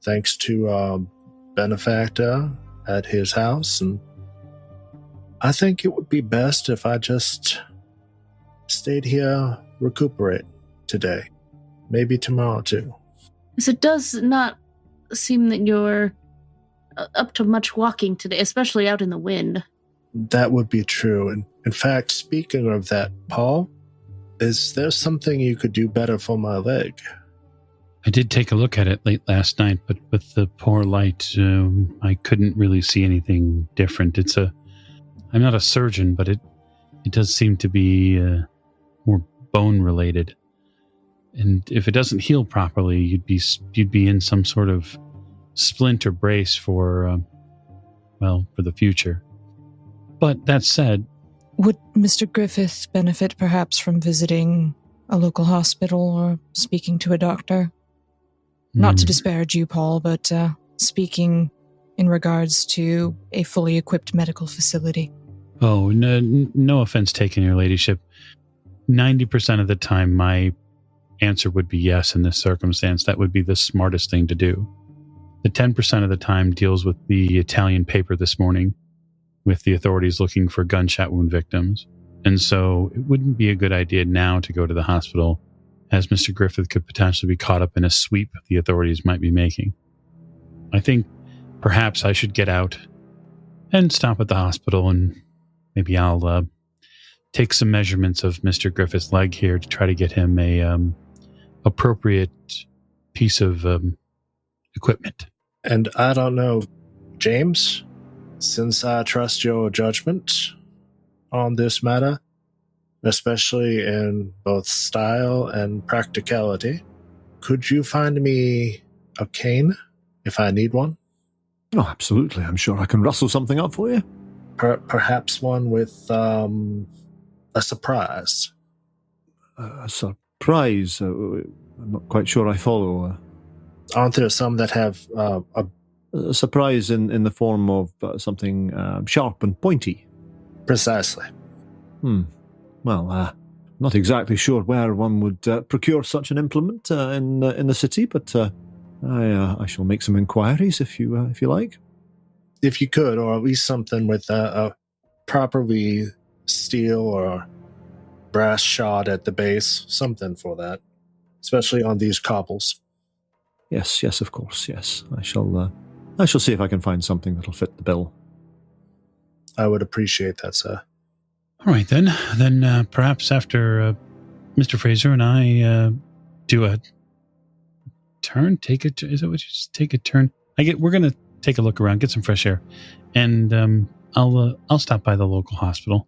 thanks to Benefactor at his house. And I think it would be best if I just stayed here, recuperate today. Maybe tomorrow, too. Yes, it does not seem that you're up to much walking today, especially out in the wind. That would be true. And in fact, speaking of that, Paul, is there something you could do better for my leg? I did take a look at it late last night, but with the poor light, I couldn't really see anything different. I'm not a surgeon, but it does seem to be more bone related. And if it doesn't heal properly, you'd be in some sort of splint or brace for the future. But that said, would Mr. Griffith benefit perhaps from visiting a local hospital or speaking to a doctor? Not to disparage you, Paul, but speaking in regards to a fully equipped medical facility. Oh, no offense taken, Your Ladyship. 90% of the time, my answer would be yes in this circumstance. That would be the smartest thing to do. The 10% of the time deals with the Italian paper this morning, with the authorities looking for gunshot wound victims. And so it wouldn't be a good idea now to go to the hospital, as Mr. Griffith could potentially be caught up in a sweep the authorities might be making. I think perhaps I should get out and stop at the hospital, and maybe I'll take some measurements of Mr. Griffith's leg here to try to get him a appropriate piece of equipment. And I don't know, James, since I trust your judgment on this matter, especially in both style and practicality, could you find me a cane if I need one? Oh, absolutely. I'm sure I can rustle something up for you. Perhaps one with a surprise. A surprise? I'm not quite sure I follow. Aren't there some that have A surprise in the form of something sharp and pointy? Precisely. Well, not exactly sure where one would procure such an implement in the city, but I shall make some inquiries if you like. If you could, or at least something with a properly steel or brass shod at the base, something for that, especially on these cobbles. Yes, of course, yes. I shall see if I can find something that'll fit the bill. I would appreciate that, sir. All right, then. Then perhaps after Mr. Fraser and I do a turn, is it what you just take a turn? We're going to take a look around, get some fresh air, and I'll stop by the local hospital.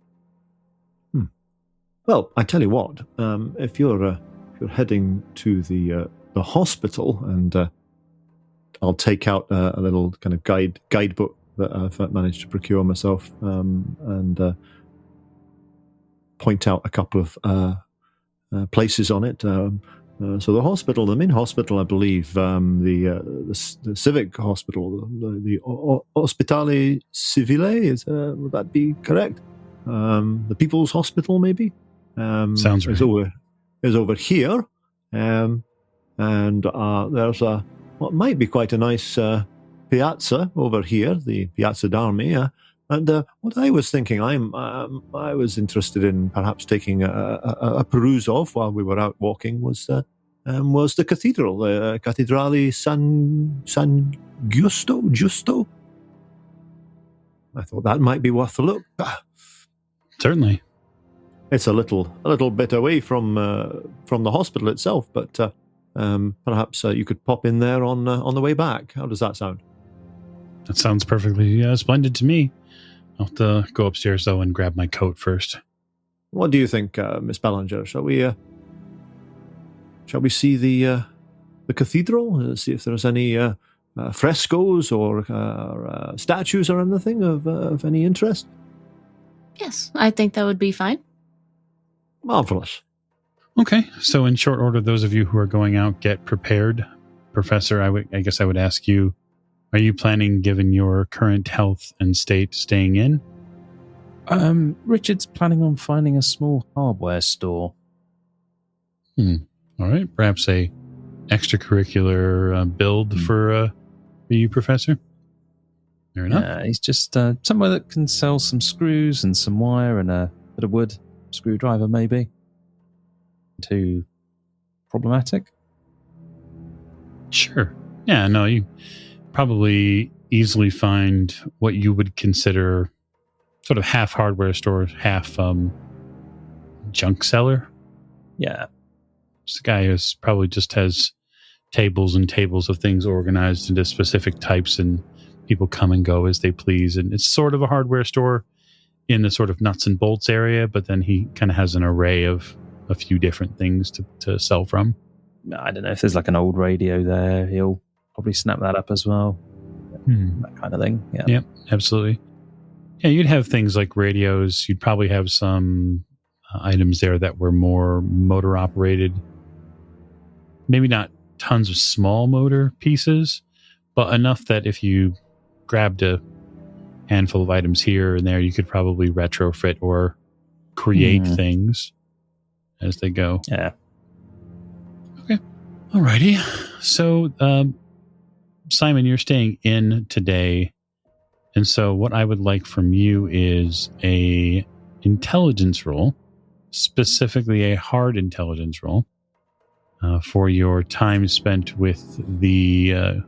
Well, I tell you what, if you're heading to the hospital, and I'll take out a little kind of guidebook that I've managed to procure myself, and point out a couple of places on it. So the hospital, the main hospital, I believe, the civic hospital, the Ospitale Civile, would that be correct? The People's Hospital, maybe. Sounds right. Is over here, and there's what might be quite a nice piazza over here, the Piazza d'Armi. And what I was thinking, I was interested in perhaps taking a peruse of while we were out walking was the cathedral, Cattedrale San Giusto. I thought that might be worth a look. Certainly. It's a little bit away from the hospital itself, but perhaps you could pop in there on the way back. How does that sound? That sounds perfectly splendid to me. I'll have to go upstairs, though, and grab my coat first. What do you think, Miss Ballinger? Shall we see the cathedral? See if there's any frescoes or statues or anything of any interest? Yes, I think that would be fine. Marvelous. Okay, so in short order, those of you who are going out, get prepared. Professor, I guess I would ask you, are you planning, given your current health and state, staying in? Richard's planning on finding a small hardware store. All right, perhaps a extracurricular build for you, Professor? Fair enough. Yeah, he's just somewhere that can sell some screws and some wire and a bit of wood. Screwdriver, maybe. Too problematic? Sure. Yeah, no, you probably easily find what you would consider sort of half hardware store, half junk seller. Yeah. This guy who's probably just has tables and tables of things organized into specific types, and people come and go as they please. And it's sort of a hardware store in the sort of nuts and bolts area, but then he kind of has an array of a few different things to sell from. I don't know if there's like an old radio there. He'll probably snap that up as well. That kind of thing. Yeah. Yep, absolutely. Yeah, you'd have things like radios. You'd probably have some items there that were more motor operated. Maybe not tons of small motor pieces, but enough that if you grabbed a handful of items here and there, you could probably retrofit or create things as they go. Yeah. Okay. Alrighty. So, Simon, you're staying in today. And so what I would like from you is a intelligence roll, specifically a hard intelligence roll, for your time spent with the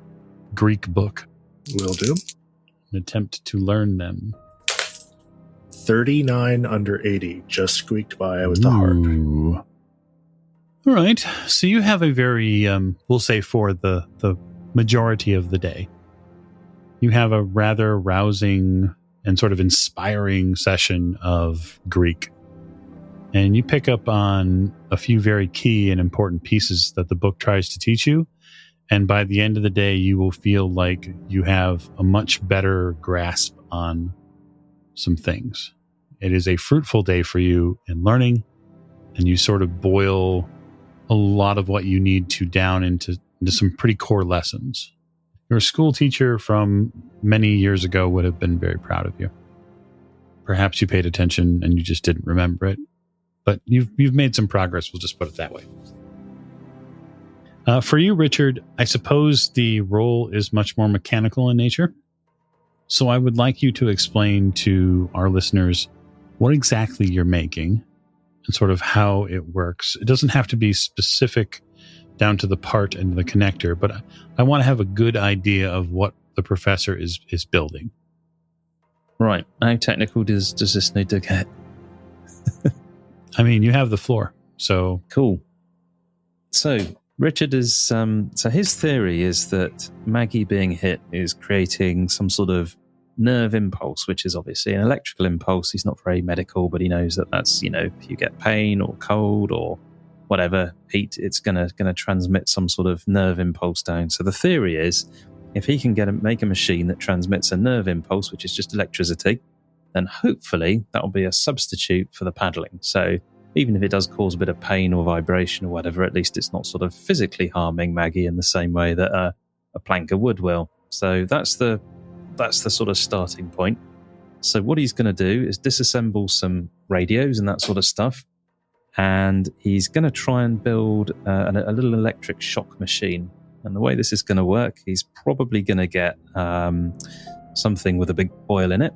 Greek book. Will do. An attempt to learn them. 39 under 80. Just squeaked by with the hard. All right. So you have a very, we'll say for the majority of the day, you have a rather rousing and sort of inspiring session of Greek. And you pick up on a few very key and important pieces that the book tries to teach you. And by the end of the day, you will feel like you have a much better grasp on some things. It is a fruitful day for you in learning, and you sort of boil a lot of what you need to down into some pretty core lessons. Your school teacher from many years ago would have been very proud of you. Perhaps you paid attention and you just didn't remember it, but you've made some progress. We'll just put it that way. For you, Richard, I suppose the role is much more mechanical in nature. So I would like you to explain to our listeners what exactly you're making and sort of how it works. It doesn't have to be specific down to the part and the connector, but I want to have a good idea of what the professor is building. Right. How technical does this need to get? I mean, you have the floor, so... Cool. So, Richard is... so his theory is that Maggie being hit is creating some sort of nerve impulse, which is obviously an electrical impulse. He's not very medical, but he knows that that's, if you get pain or cold or whatever, heat, it's gonna transmit some sort of nerve impulse down. So the theory is, if he can make a machine that transmits a nerve impulse, which is just electricity, then hopefully that will be a substitute for the paddling. So even if it does cause a bit of pain or vibration or whatever, at least it's not sort of physically harming Maggie in the same way that a planker wood will. So that's the sort of starting point. So what he's going to do is disassemble some radios and that sort of stuff, and he's going to try and build a little electric shock machine. And the way this is going to work, he's probably going to get something with a big coil in it,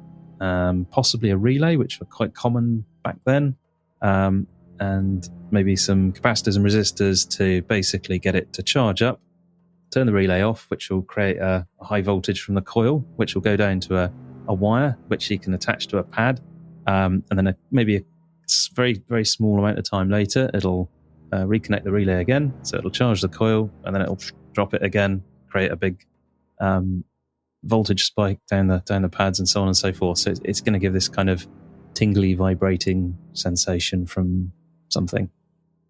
possibly a relay, which were quite common back then, and maybe some capacitors and resistors to basically get it to charge up, turn the relay off, which will create a high voltage from the coil, which will go down to a wire, which he can attach to a pad, and then maybe a very, very small amount of time later, it'll reconnect the relay again, so it'll charge the coil, and then it'll drop it again, create a big voltage spike down the pads and so on and so forth. So it's going to give this kind of tingly, vibrating sensation from something.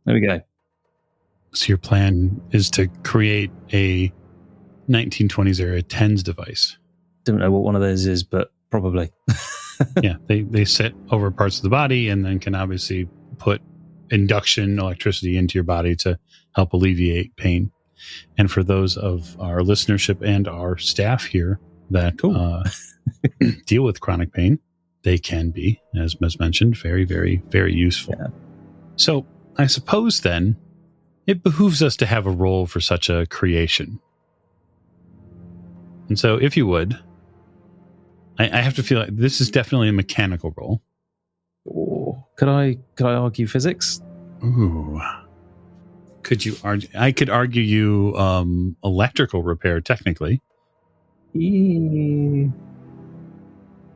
There we go. So your plan is to create a 1920s era TENS device. Don't know what one of those is, but probably. Yeah, they sit over parts of the body and then can obviously put induction electricity into your body to help alleviate pain. And for those of our listenership and our staff here that deal with chronic pain, they can be, as mentioned, very, very, very useful. Yeah. So I suppose then it behooves us to have a role for such a creation. And so if you would, I have to feel like this is definitely a mechanical role. Oh, could I argue physics? Ooh. Could you argue? I could argue you electrical repair technically. Believe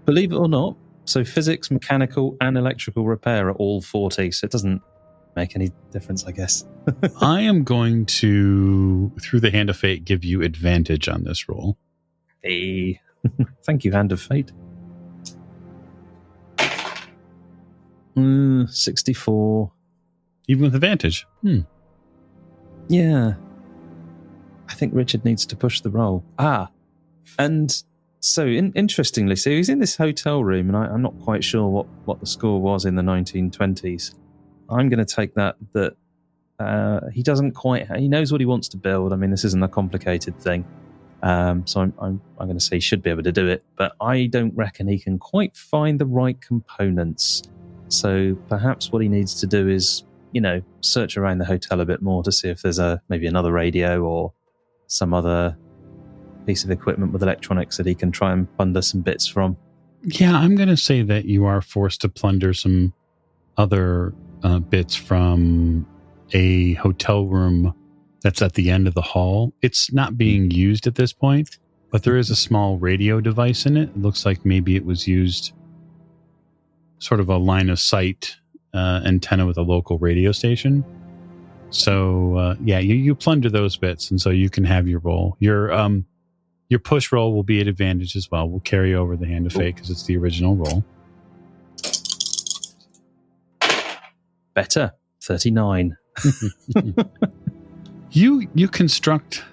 it or not, so physics, mechanical, and electrical repair are all 40, so it doesn't make any difference, I guess. I am going to, through the hand of fate, give you advantage on this roll. Hey. Thank you, Hand of Fate. 64. Even with advantage? Yeah. I think Richard needs to push the roll. And so interestingly, so he's in this hotel room, and I'm not quite sure what the score was in the 1920s. I'm going to take that he doesn't quite, he knows what he wants to build. I mean, this isn't a complicated thing. So I'm going to say he should be able to do it, but I don't reckon he can quite find the right components. So perhaps what he needs to do is, search around the hotel a bit more to see if there's maybe another radio or some other piece of equipment with electronics that he can try and plunder some bits from. Yeah, I'm going to say that you are forced to plunder some other bits from a hotel room that's at the end of the hall. It's not being used at this point, but there is a small radio device in it. It looks like maybe it was used sort of a line of sight antenna with a local radio station. So you plunder those bits, and so you can have your roll. Your push roll will be at advantage as well. We'll carry over the hand of fate because it's the original roll. Better. 39. You construct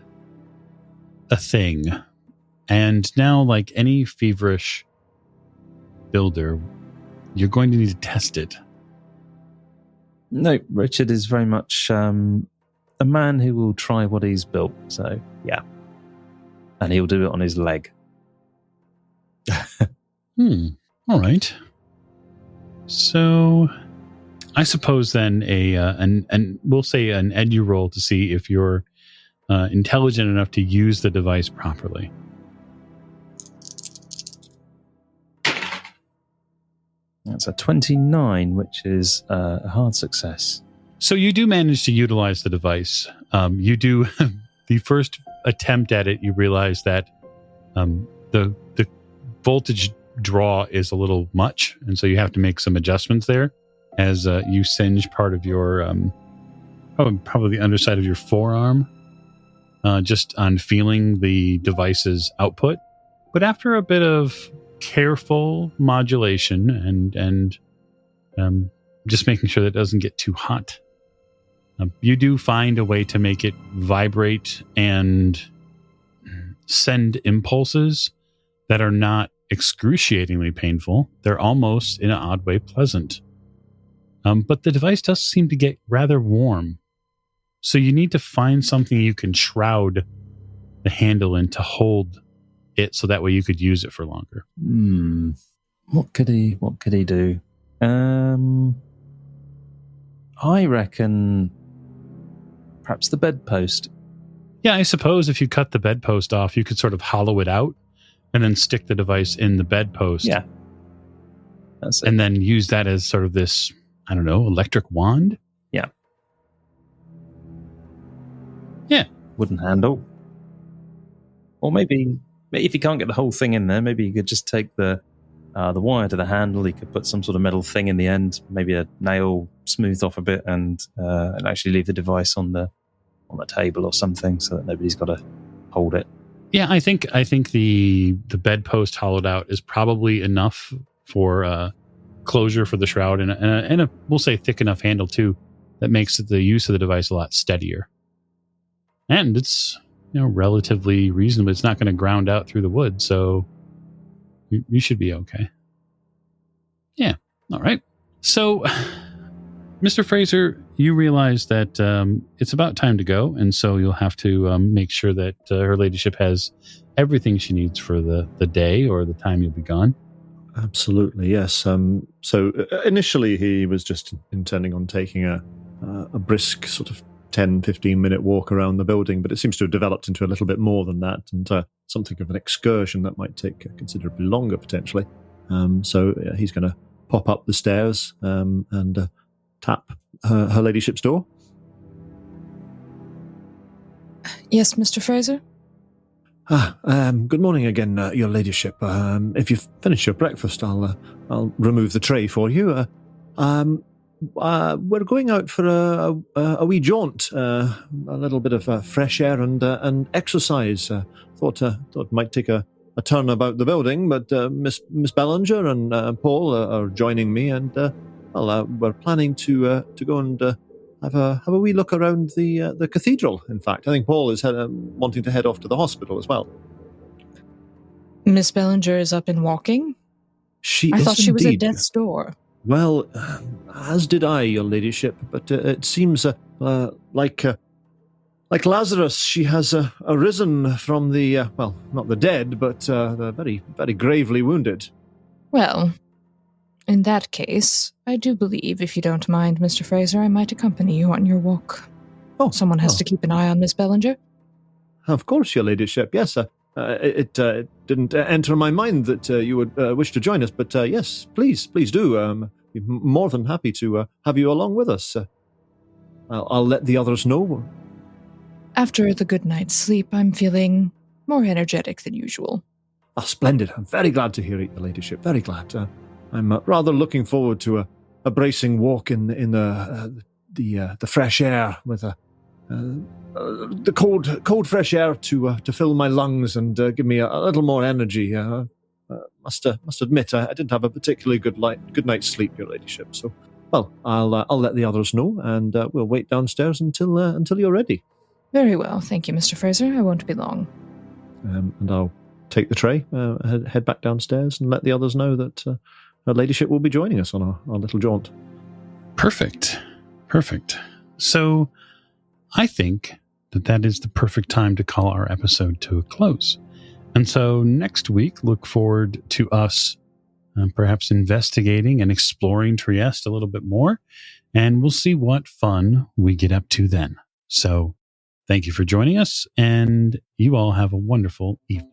a thing, and now, like any feverish builder, you're going to need to test it. No, Richard is very much a man who will try what he's built. So, yeah. And he'll do it on his leg. All right. So I suppose then and we'll say an edu roll to see if you're intelligent enough to use the device properly. That's a 29, which is a hard success. So you do manage to utilize the device. You do the first attempt at it. You realize that the voltage draw is a little much, and so you have to make some adjustments there. As you singe part of your, probably the underside of your forearm, just on feeling the device's output. But after a bit of careful modulation and just making sure that it doesn't get too hot, you do find a way to make it vibrate and send impulses that are not excruciatingly painful. They're almost, in an odd way, pleasant. But the device does seem to get rather warm. So you need to find something you can shroud the handle in to hold it so that way you could use it for longer. What could he do? I reckon perhaps the bedpost. Yeah, I suppose if you cut the bedpost off, you could sort of hollow it out and then stick the device in the bedpost. Yeah. That's it. And then use that as sort of this, I don't know, electric wand? Yeah. Yeah. Wooden handle. Or maybe if you can't get the whole thing in there, maybe you could just take the wire to the handle. You could put some sort of metal thing in the end, maybe a nail smoothed off a bit, and actually leave the device on the table or something, so that nobody's got to hold it. Yeah, I think the bedpost hollowed out is probably enough for closure for the shroud, and a we'll say thick enough handle too that makes the use of the device a lot steadier. And it's relatively reasonable. It's not going to ground out through the wood, so you should be okay. Yeah. All right. So, Mr. Fraser, you realize that it's about time to go, and so you'll have to make sure that her ladyship has everything she needs for the day or the time you'll be gone. Absolutely, yes. So initially he was just intending on taking a brisk sort of 10, 15-minute walk around the building, but it seems to have developed into a little bit more than that, and something of an excursion that might take considerably longer, potentially. So he's going to pop up the stairs and tap her ladyship's door. Yes, Mr. Fraser? Good morning again, your ladyship. If you've finished your breakfast, I'll remove the tray for you. We're going out for a wee jaunt, a little bit of fresh air and exercise. Thought might take a turn about the building, but Miss Bellinger and Paul are joining me, and we're planning to go and have a wee look around the cathedral. In fact, I think Paul is wanting to head off to the hospital as well. Miss Bellinger is up and walking? I thought she was at death's door. Well, as did I, your ladyship, but it seems like Lazarus, she has arisen from the, not the dead, but the very, very gravely wounded. Well, in that case, I do believe, if you don't mind, Mr. Fraser, I might accompany you on your walk. Oh, someone has to keep an eye on Miss Bellinger. Of course, your ladyship, yes. It didn't enter my mind that you would wish to join us, but yes, please do. We're more than happy to have you along with us. I'll let the others know. After the good night's sleep, I'm feeling more energetic than usual. Splendid. I'm very glad to hear it, your ladyship. Very glad. I'm rather looking forward to a bracing walk in the fresh air with the cold fresh air to fill my lungs and give me a little more energy. Must admit, I didn't have a particularly good night's sleep, your ladyship. So, I'll let the others know, and we'll wait downstairs until you're ready. Very well, thank you, Mr. Fraser. I won't be long. And I'll take the tray, head back downstairs, and let the others know that her ladyship will be joining us on our little jaunt. Perfect. So, I think that is the perfect time to call our episode to a close. And so next week, look forward to us perhaps investigating and exploring Trieste a little bit more, and we'll see what fun we get up to then. So thank you for joining us, and you all have a wonderful evening.